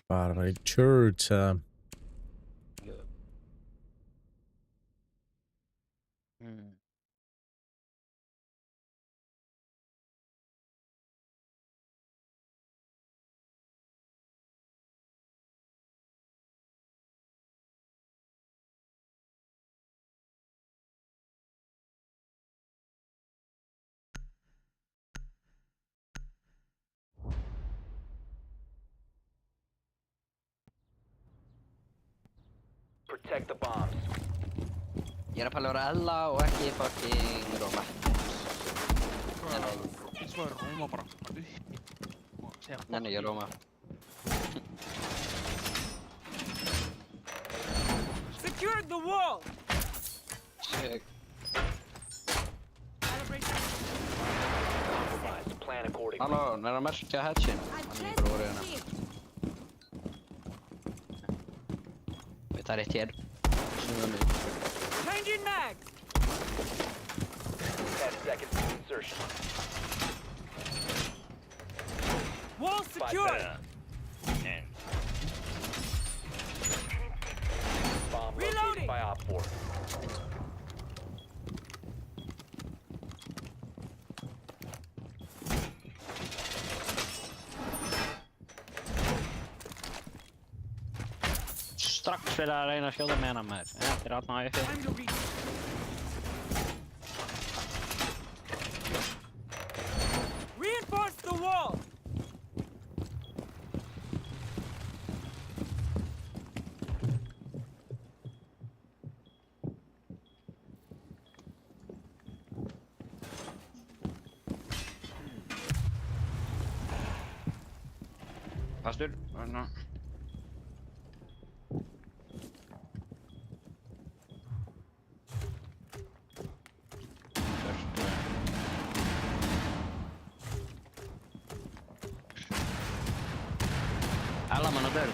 Bara í church. Protect the bombs. Ég er að pæla að vera Ella og ekki fucking Roma. Ég svo er Róma bara uppi og segja Nenni ekki Roma. Secured the wall! Sick. Compromised. Plan accordingly. Halló, er að merkja hatchin? I Hann er just bara orðið hérna. hit. Það er eitt hér. Changing mag! 10 seconds to insertion. Wall 5 secured! seconds. Bomb located Reloading. by Op 4. Strax fyrir að reyna að skjóta með hana maður. Þetta er alltaf uppi. Time to reach. Reinforce the wall! Fastur. Alla mann á dörr.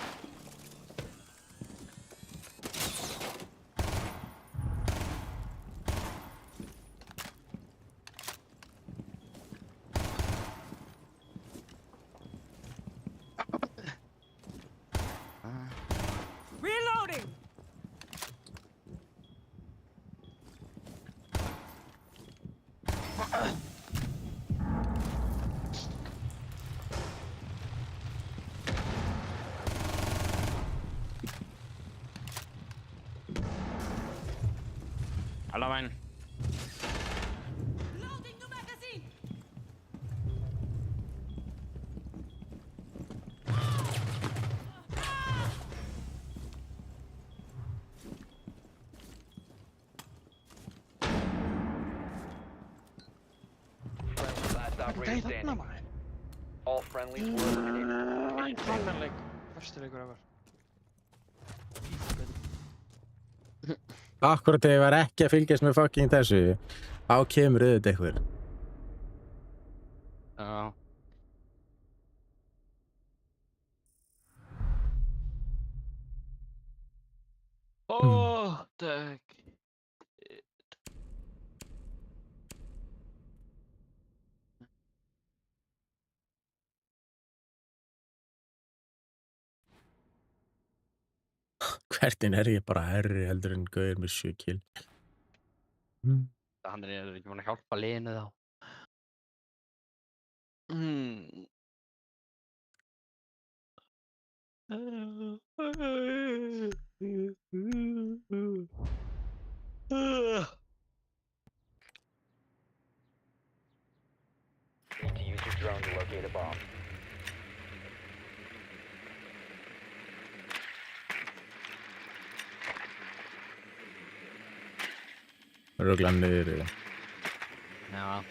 Reloading! Alla væn. Loading the magazine! Friendly, last Hvað operator er þarna standing. maður? All friendlies were eliminated. Mission failed. Fannanleik. Versti leikur ever. Akkurat þegar ég var ekki að fylgjast með fucking þessu. Á kemur auðvitað eitthvað. Já. Takk. Hvernig er ég bara herri heldur en gauður með 7 kill? Hann er ekki búinn að hjálpa liðinu þá. Need to use your drone to locate a bomb. Röglan niður. Já.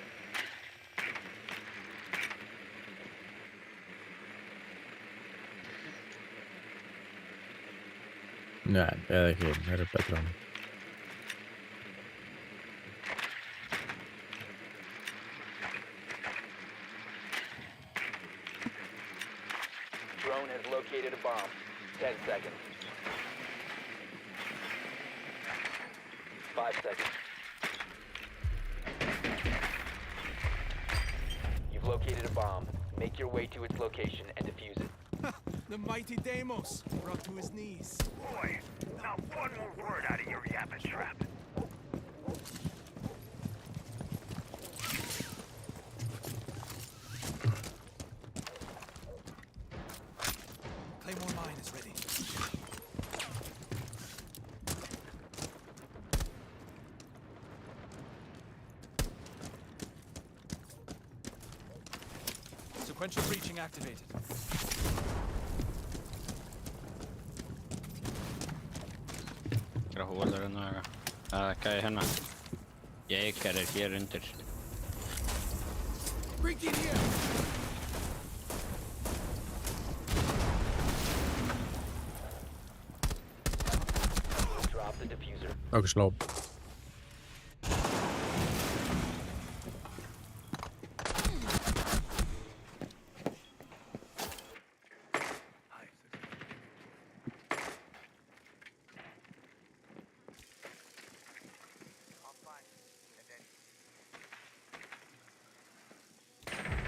Nei, eða ekki, það er betra hann. Drone has located a bomb. 10 seconds. 5 seconds. You've located a bomb. Make your way to its location and defuse it. The mighty Deimos, brought to his knees. Boy, not one more word out of your yapping trap. Claymore mine is ready. Sequential breaching activated. Hólur og eitthvað. Það er gæði hérna. Jaeger er hér undir. Breaking here! Drop the diffuser. Okkur sló.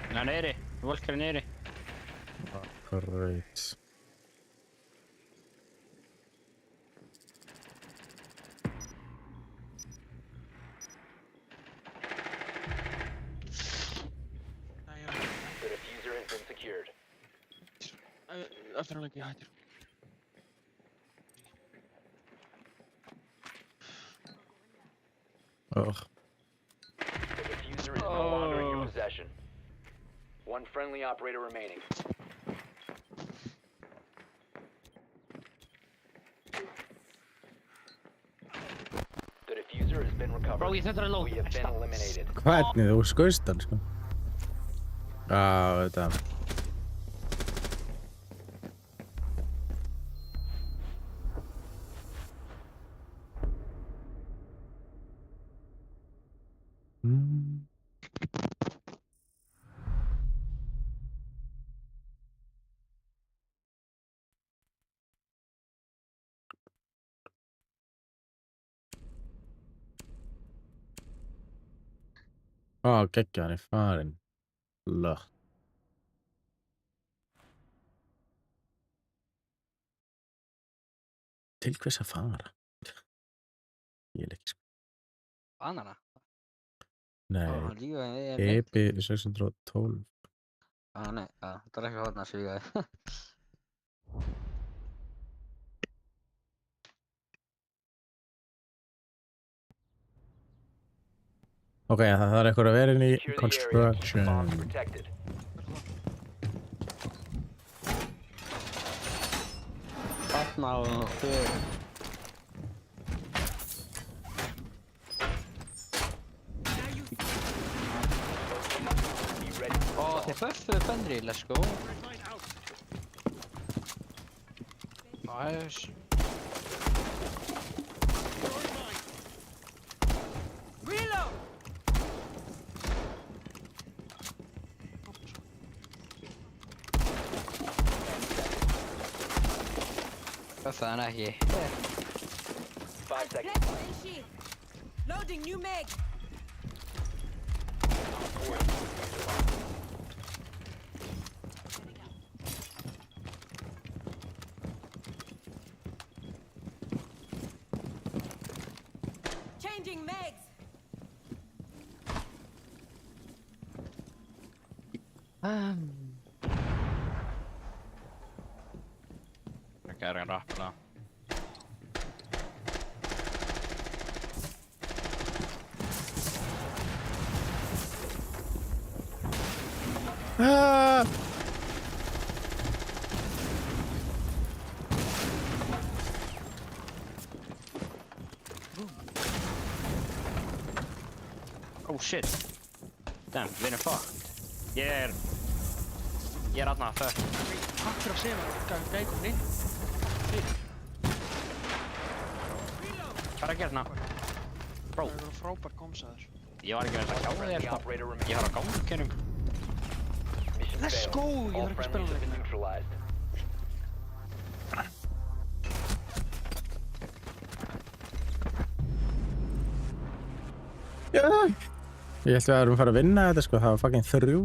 Hann er neyri. Volker er neyri. Great. The diffuser has been secured. Eftir hann ekki hættir. Ugh. The diffuser is no longer in your possession. One friendly operator remaining. The diffuser has been recovered. Bro, ég þetta er low. We have been eliminated. Hvernig þú skaust hann, sko? Já, þetta. Geggja, hann er farinn. Lögt. Til hvers að fara? Ég er ekki sko. Banana? Nei, Hann lífaði við er EP 612. Nei, það er ekki hóðna að svíga þig. Ok, það er eitthvað að vera inn í Secure the area. construction. Bombs protected. Þarna og fyrir. Be ready for Ó, assault. þeir buffuðu Fenrir, let's go. Nice. Reload! Buffaði hann ekki. 5 seconds. Replenish shield. Loading new mag. Changing mags. Það käydään rappelaa. Ah! Oh shit. Damn, við erum fucked. Ég er aðna fucked. Takk fyrir að segja mér hvað gæði komin inn. Hvað er að gera hérna? Bro, Það er frábær komsaður. ég var ekki verið að hjá þér The sko. operator Ég remains. har á ganginum. Mission Let's failed. go! Ég All þarf ekki að friendlies spila have been leikinn. neutralized. Já. Ég held við að fara að vinna þetta sko, það var fucking 3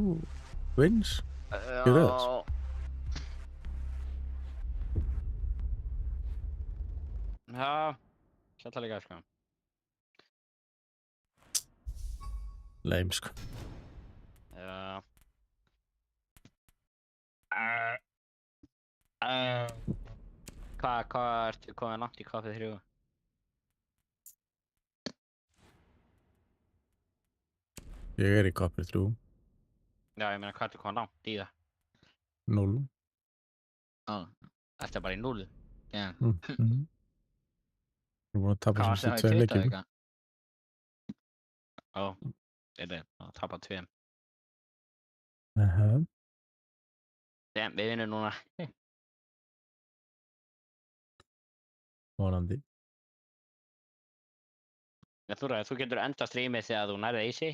wins. Í röð. Já, kjalla líka sko. Lame sko. Já. Hvað ertu komið langt í kaffið 3? Ég er í Copper 3, Já, ég meina hvað ertu komið langt í það? 0. Ertu bara í 0? Já. Mhm. Ég er búin að tapa Hvað sem varstu að þessi 2 kvita leikjum. eitthvað? Ó, þetta er að tapa 2. Aha. Damn, við vinnum núna. Vonandi. Þú getur enda streamið þegar þú nærið easy.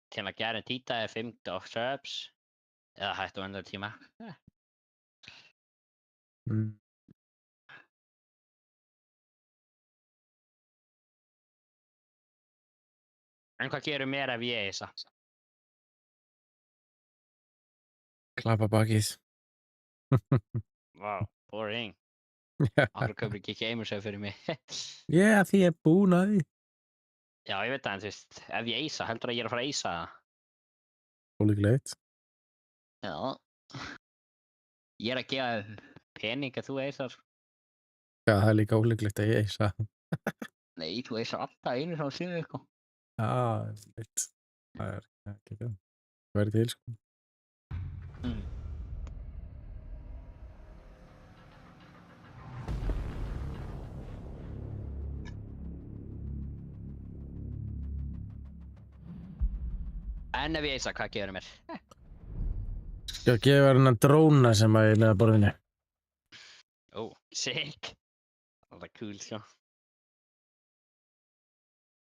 Til að gera títa er 5 of subs. Eða hættu enda tíma. Mm. En hvað gerir mér ef ég eisa? Klappa bakið. Vá, boring. Akkur kaupir ekki gamersöf fyrir mig. Yeah, því ég er búin að því. Já, ég veit það, en þú veist, ef ég eisa, heldur að ég er að fara að eisa það? Ólíklegt. Já. Ég er að gefa pening að þú eisar. Já, það er líka ólíklegt að ég eisa. Nei, þú eisar alltaf einu sem síður eitthvað. Já, veit. Það er ekki það. Það verður til sko. En ef ég eisa, hvað gefur mér? Skal gefa hennan dróna sem að ég er með að borðinu. Ó, sick. Það er cool, sko.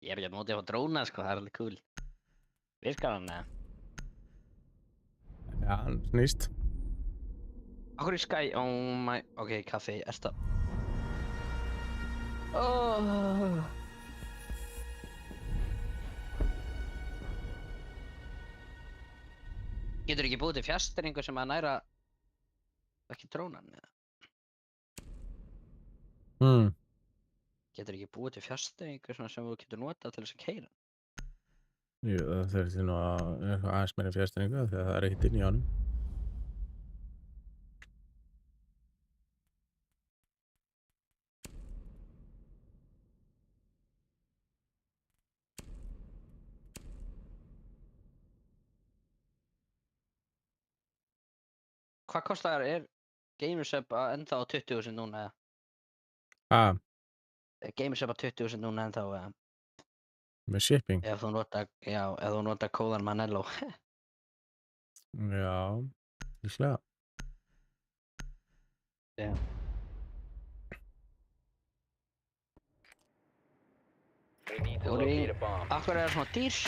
Ég er ekki að nota á dróna, sko, það er alveg cool. Virkar hann, eða? Já, hann snýst. Akkur í Sky, oh my... Ok, kaffi, ersta. Oh. Getur ekki búið til fjastringu sem að næra ekki drónan, eða? Getur ekki búið til fjastringu sem þú getur notað til þess að keyra? Jú, það þurfti nú að aðeins meira fjárstæningu því að það er ekkert inn í honum. Hvað kostar Gamersub að enda á 20.000 núna, eða? Gamersub á 20.000 núna enda á, eða? Með shipping? Ef þú notar kóðan Manello. Já, líklega. Já. We need to locate a bomb. Akkur er það svona dýrst?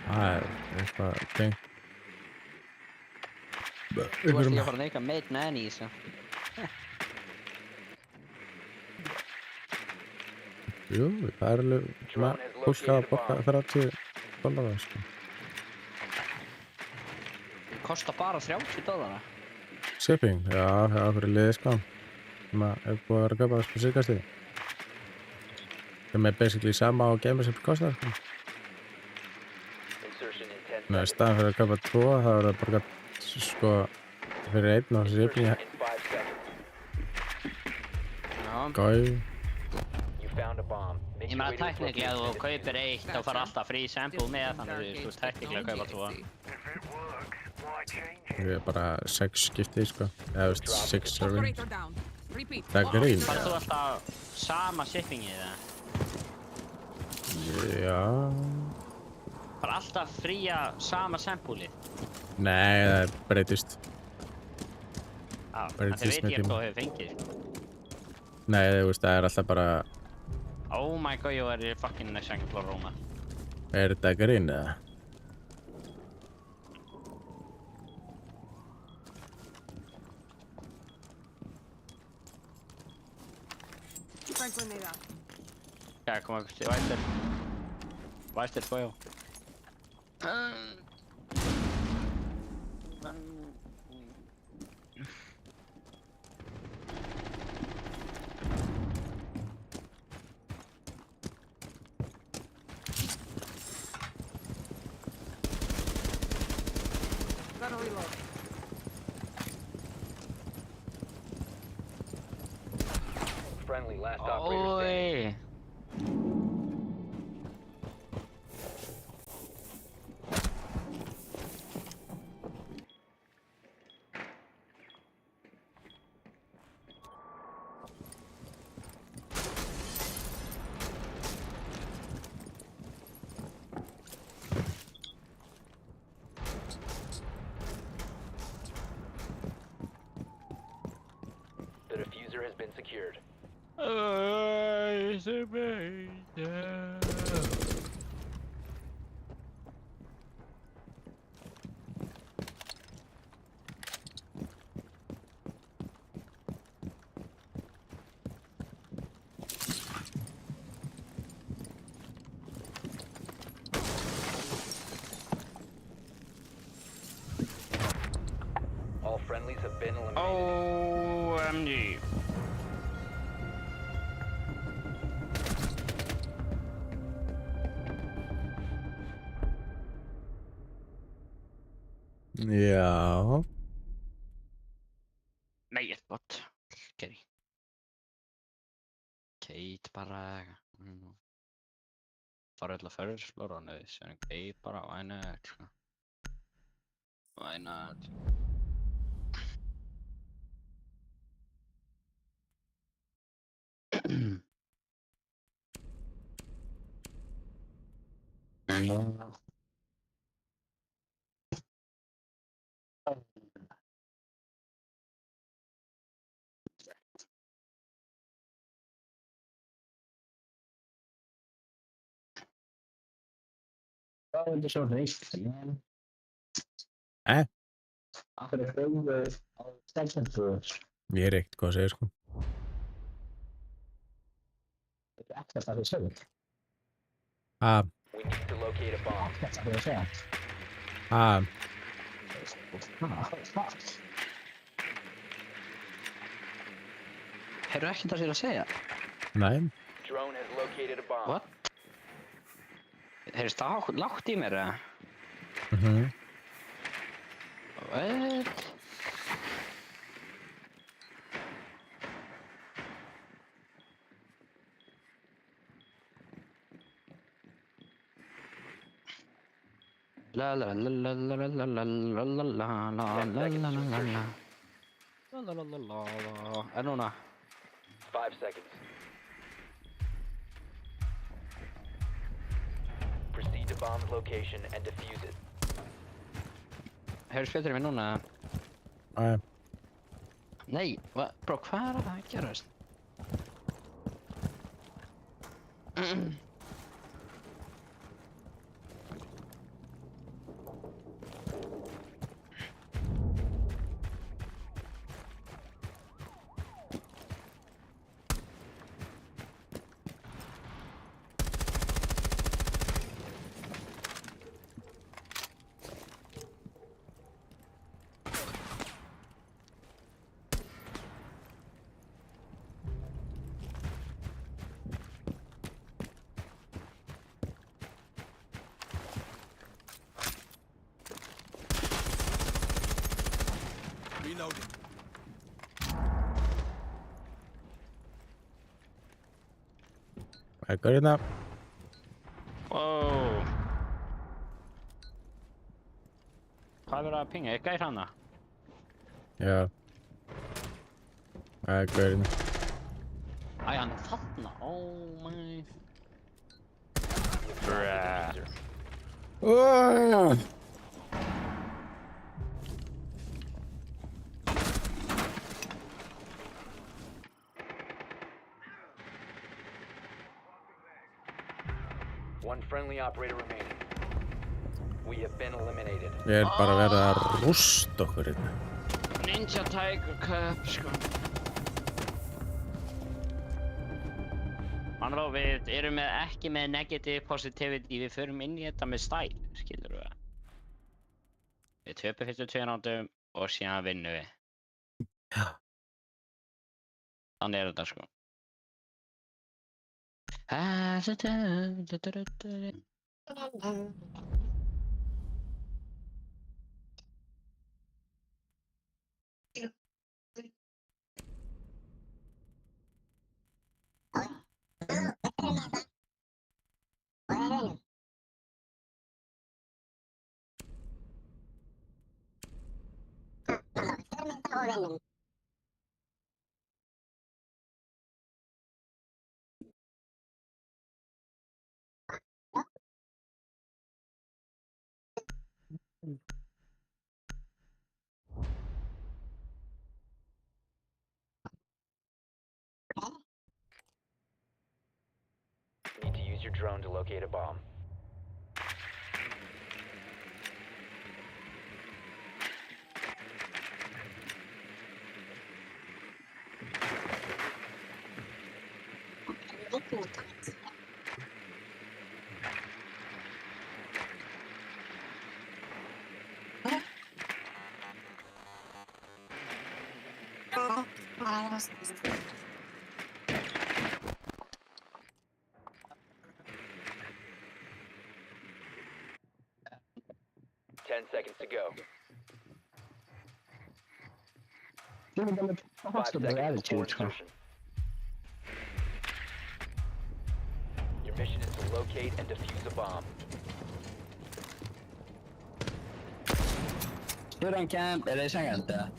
Það er eitthvað tengt. Þú varst ekki að fara að neika made man í þessu. Jú, það er alveg svona fólk að borga $30 sko. Kostar bara $30? Shipping, já, það er okkur í liði sko. sem að er búið að vera að kaupa sko síðkastið. Sem er basically sama á GameStop kostar. Sko. Insertion in 10 Nei, í seconds. staðan fyrir að kaupa 2 þá er það bara sko fyrir einn og Insertion shipping in 5 seconds. Já. gói. You found a bomb. Make Ég your meina way to its tekniklega ef þú location and kaupir eitt þá fara alltaf free sample með þannig að þú tekniklega kaupa 2. If it works, why change it? Ég er bara 6 skipti sko. Eða veist 6 servings. Operator down. Repeat. Það er grín. Bara þú alltaf sama shippingið eða? Já. Bara alltaf fría sama sampleið? Nei, það breytist. Já, Bara en þið veit tísna ég tíma. hvað hefur fengið. Nei, þú veist, það er alltaf bara, Oh my god, ég var í fucking second Roma. er þetta grín eða? Frank grenade out. Já, kom að til Væstir. Væstir fuego. Gotta reload. friendly, last operator standing. Oj! The diffuser has been secured. All friendlies have been eliminated. OMG. Já. Nei, ett bort. Okej. Kate bara... Bara öll að föreslår hann eða sen Kate bara, why not? Why not? Vad är det så riskfritt? Varför är det frågor av stället för Ég er ekkert hvað að segja sko. access av det så? Ah, We need to locate a bomb. Access av det så? ah, Hefur ekkert að sér að segja? nei. Drone has located a bomb. What? Heyrðist það lágt í mér eða? What? La la la la la la la la la la la la la la la la la. La la la la la la. Er núna? 5 seconds. Proceed to bomb's location and defuse it. Heyrðist betur í mér núna? Ah, Nei, bro, hvað er að gerast? Reloading. Það er gaurina. Wow. Hvað er verið að pinga? Er gær hana? Já. Það er gaurina. Æ, hann er þarna. Oh my. Bruh. One friendly operator remaining. We have been eliminated. Ég er bara verið að rústa okkur hérna. Ninja Tiger Cup, sko. Mannró, við erum ekki með negative positivity, við förum inn í þetta með stæl, skilur við. Við töpum fyrstu 2 rándum og síðan vinnum við. Já. Þannig er þetta, sko. Need to use your drone to locate a bomb. Ten seconds to go. 5 seconds before insertion. Your mission is to locate and defuse a bomb. Put on camp, eller känner inte.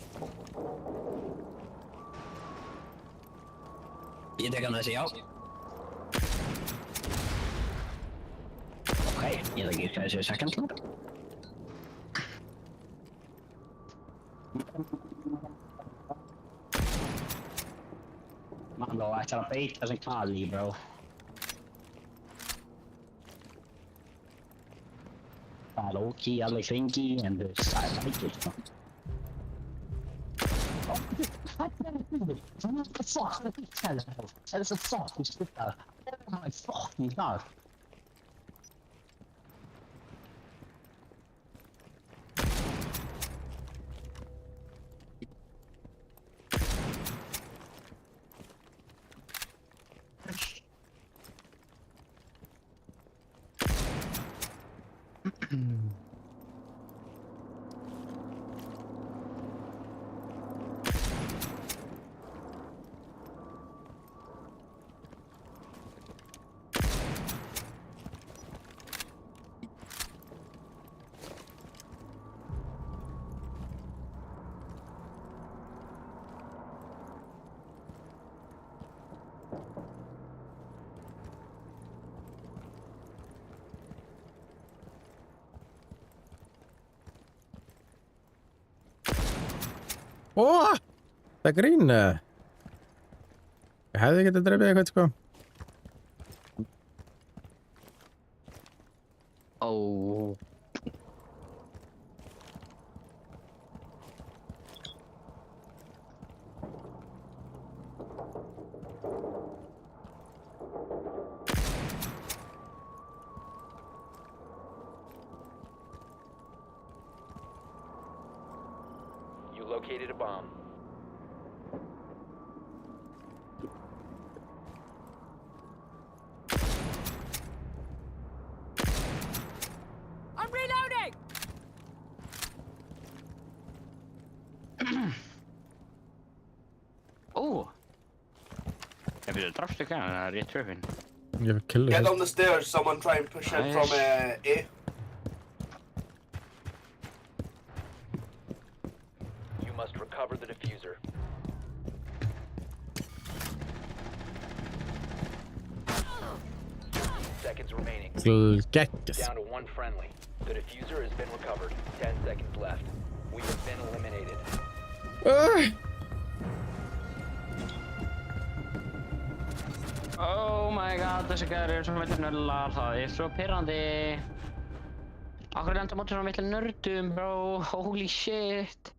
Inte kan jag se av. Okej, jag lägger ut kanske second floor. Man då, I tell bait doesn't call me, bro. Low key, I like thinky, and I like it. What the fuck? That is a fucking stupid. Oh my fucking god. Ó! Það er grín. Ég hefði getað drefið eitthvað, sko. Oh. You located a bomb. I'm reloading! Ó! Ég byrja að drafstu gæna, það er rétt tröfin. Ég fikk killu Get sérst. on the stairs, someone try and push in from A. You must recover the diffuser. Seconds remaining. Geggjað. Down to one friendly. The diffuser has been recovered. 10 seconds left. We have been eliminated. Oh my god, þessi gæður eru svo miklu nöllar, það er svo pirrandi. Akkur lenda móti svona miklu nördum, bro. Holy shit.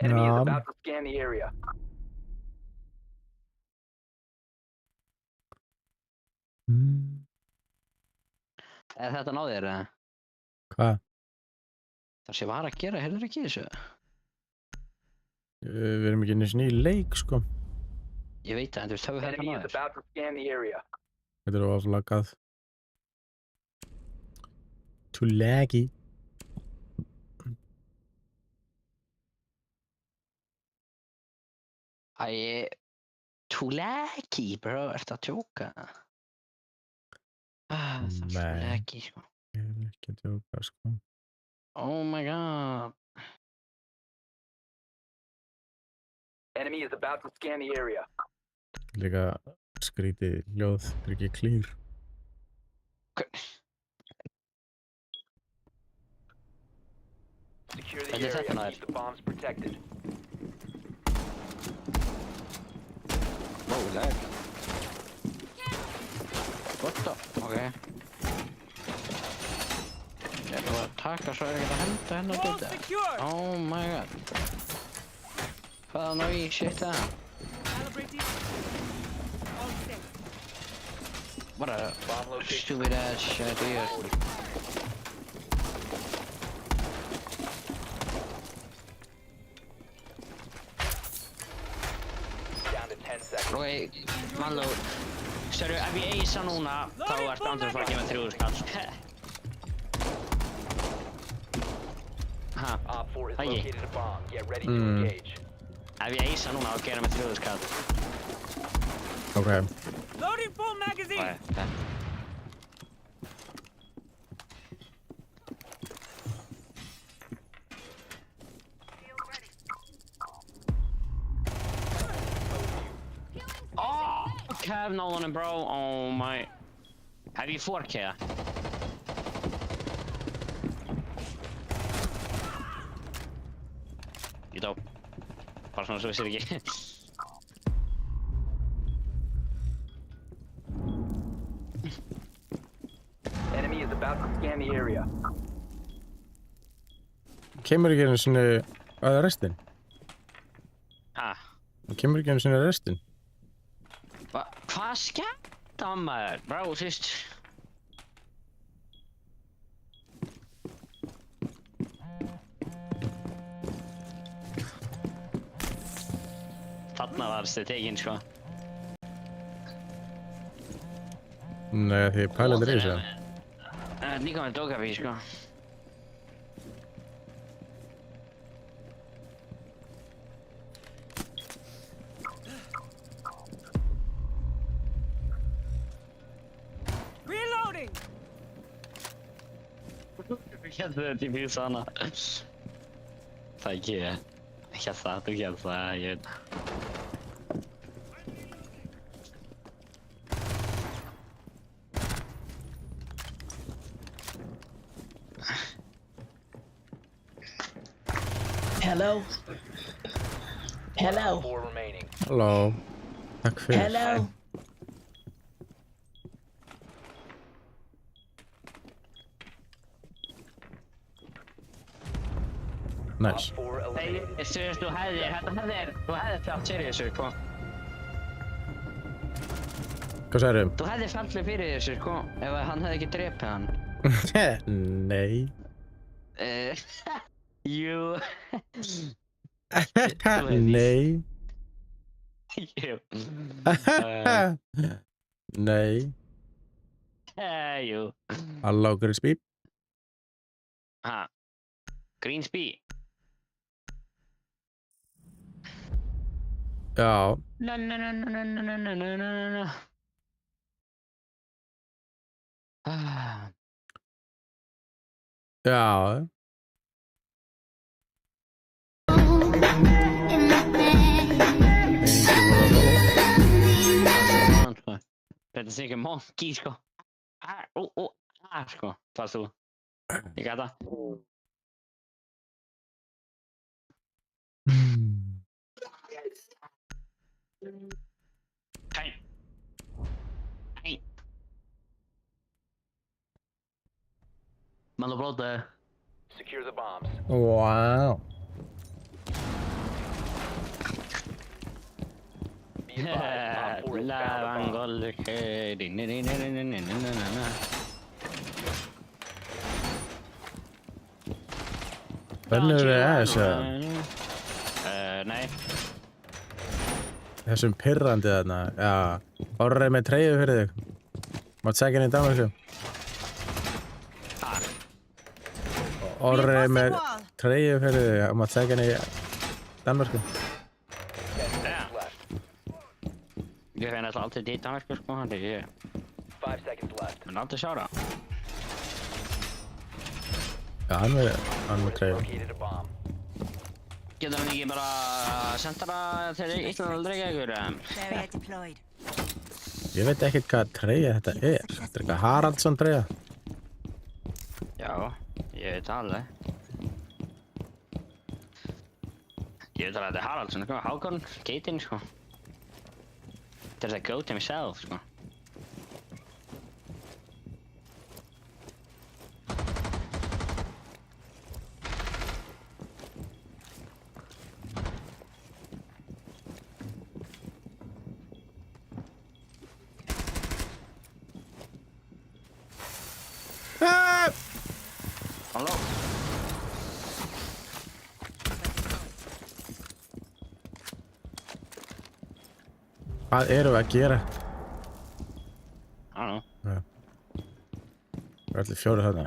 Enemy is Ja. about to scan the area. Er þetta náðið þér, eða? Hvað? Það sem var að gera, heyrður ekki þessu? Við erum ekki einu sinni í leik, sko. Ég veit það, en þú veist, höfðu þetta Enemy is náðið þér? about to scan the area. Þetta er oflagað. Too laggy. Æ, too laggy, bro, ertu að tjóka? Það er svo Nei. laggy, sko. Ég er ekki að djóka, sko. Oh my god. Enemy is about to scan the area. Líka skrítið hljóð, er ekki klýr. Secure the Þetta er area. þetta nær. Keep the bombs protected. Wow, lag. What the? Ok. Ég ætla að taka svo ég get að henda hennar Wall döta. secure. Oh my god. Hvaða nói shit það? Calibrating. All set. What a Bomb location. stupid ass idea. Down to 10 seconds. Ok, mannlú. Sörru, ef ég eisa núna, þá ertu andur að fara að gefa 3.000 skall. Ha, Op 4 has Hi. located a bomb. Get ready to Mm. engage. ef ég eisa núna, þá gera mig 3.000 skall. Ok. Loading full magazine. Ok. Oh, Kev Nolan, bro. Oh my. Have you 4K? Ég dó. Bara svona svo vissir ekki. Enemy is about to scan the area. Kemur ekki einu sinni að restin? Ha, Kemur ekki einu sinni að restin? hvað skemmt á maður? Bro, þú veist. Þarna var þetta tekinn, sko. Nei, því pælandir í þessu. Líka með dókafí, sko. Reloading. Hérna þetta í mjög sanna. Það ekki, hérna, þú hérna, ég veit. Hello? Hello? 4 remaining. Halló. Takk fyrir. Hello? Nice. Op 4 eliminated. Þú hefði fælt fyrir þessu, sko. Hvað sagðirðu? Þú hefði fælt fyrir þessu, sko, ef hann hefði ekki drepið hann. Nei. Jú. Nei. Jú. Nei. Jú. Halló, Grisby. Ha. Greensby. Já, Na na na na na na na na na na. Ah, já. sko. Þetta sé ekki monkey, sko. Sko. Fast þú. Ég gata. Hei. Hei. Man blóta. Secure the bombs. Wow. Be advised, Op 4 has La found a bomb. vangol che di ni ni ni ni ni ni ni ni. Hvernig eru þessu? Nei. Þessum pirrandi þarna. Já. Orri með treyju fyrir þig. Mátt segja henni í Danmarku. Orri með treyju fyrir þig. Mátt segja henni í Danmarku. 10 seconds left. Ég finn alltaf alltaf í Danmarku, sko. Þannig ég 5 seconds left. mun aldrei sjá það. Já, hann með treyju. Located a bomb. Getur hann ekki bara senda það til Ísland að dreika ykkur? Barrier deployed. Ég veit ekkert hvað treyja þetta er. Þetta er eitthvað Haraldsson treyja. Já, ég veit það alveg. Ég veit að þetta er Haraldsson, sko. Hákon, Keitinn, sko. Þetta er það goat himself, sko. Halló? Hvað erum við að gera? I don't know. Það er allir fjórir þarna.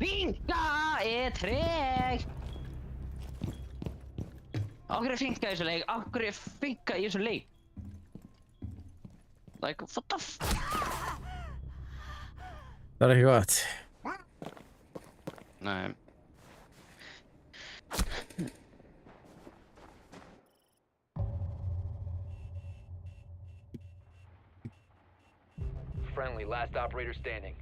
Finka er treg! Á hverju er finka í þessu leik? Á hverju er finka í þessu leik? Like, what the f... Það er ekki gott. Nei. Friendly, last operator standing.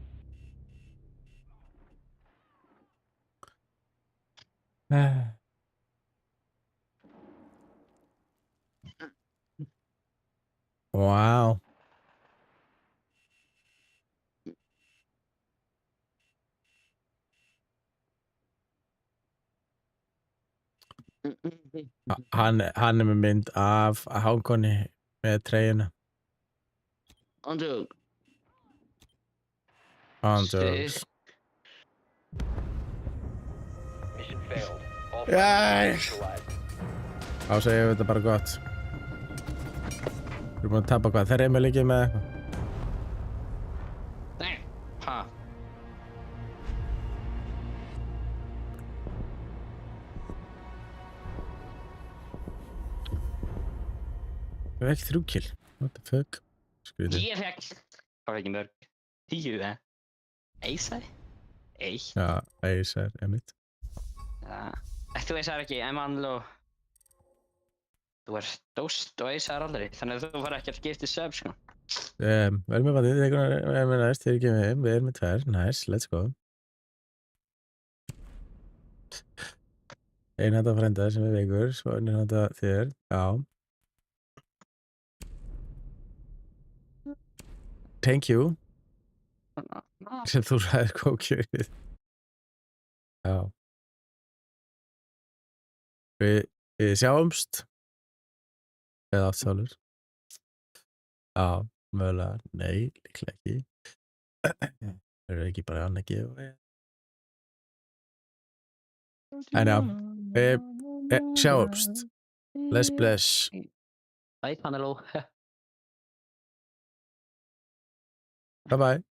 Wow. Hann er með mynd af Hákoni með treyjuna. Andjók. Andjóks. Mission failed. All Yes. friendly neutralized. Þá segjum við þetta bara gott. Við erum búin að tapa hvað? Þeir eru með líkið með eitthvað. Nei. Ha. Við erum ekki 3 kill. What the fuck? Skrítið. Ég fekk. Það var ekki mörg. 10, Eisar? Eis? Já, Eisar, emitt. Já. Þú Eisar ekki, Emanló. Þú er stóst og Eisar aldrei, þannig að þú fara ekki að skipta sub, sko. Við erum með vandið, við erum með næst, við erum með 2, nice, let's go. Einn handa frænda sem er veikur, svo önnur handa þér, já. Thank you, sem þú ræðir kókjörið. Já. Við sjáumst. Eða áttsálur. Já, mögulega, nei, líklega ekki. Það eru ekki bara annað giveaway. En já, sjáumst. Bless. Bye, Paneló. Bye bye.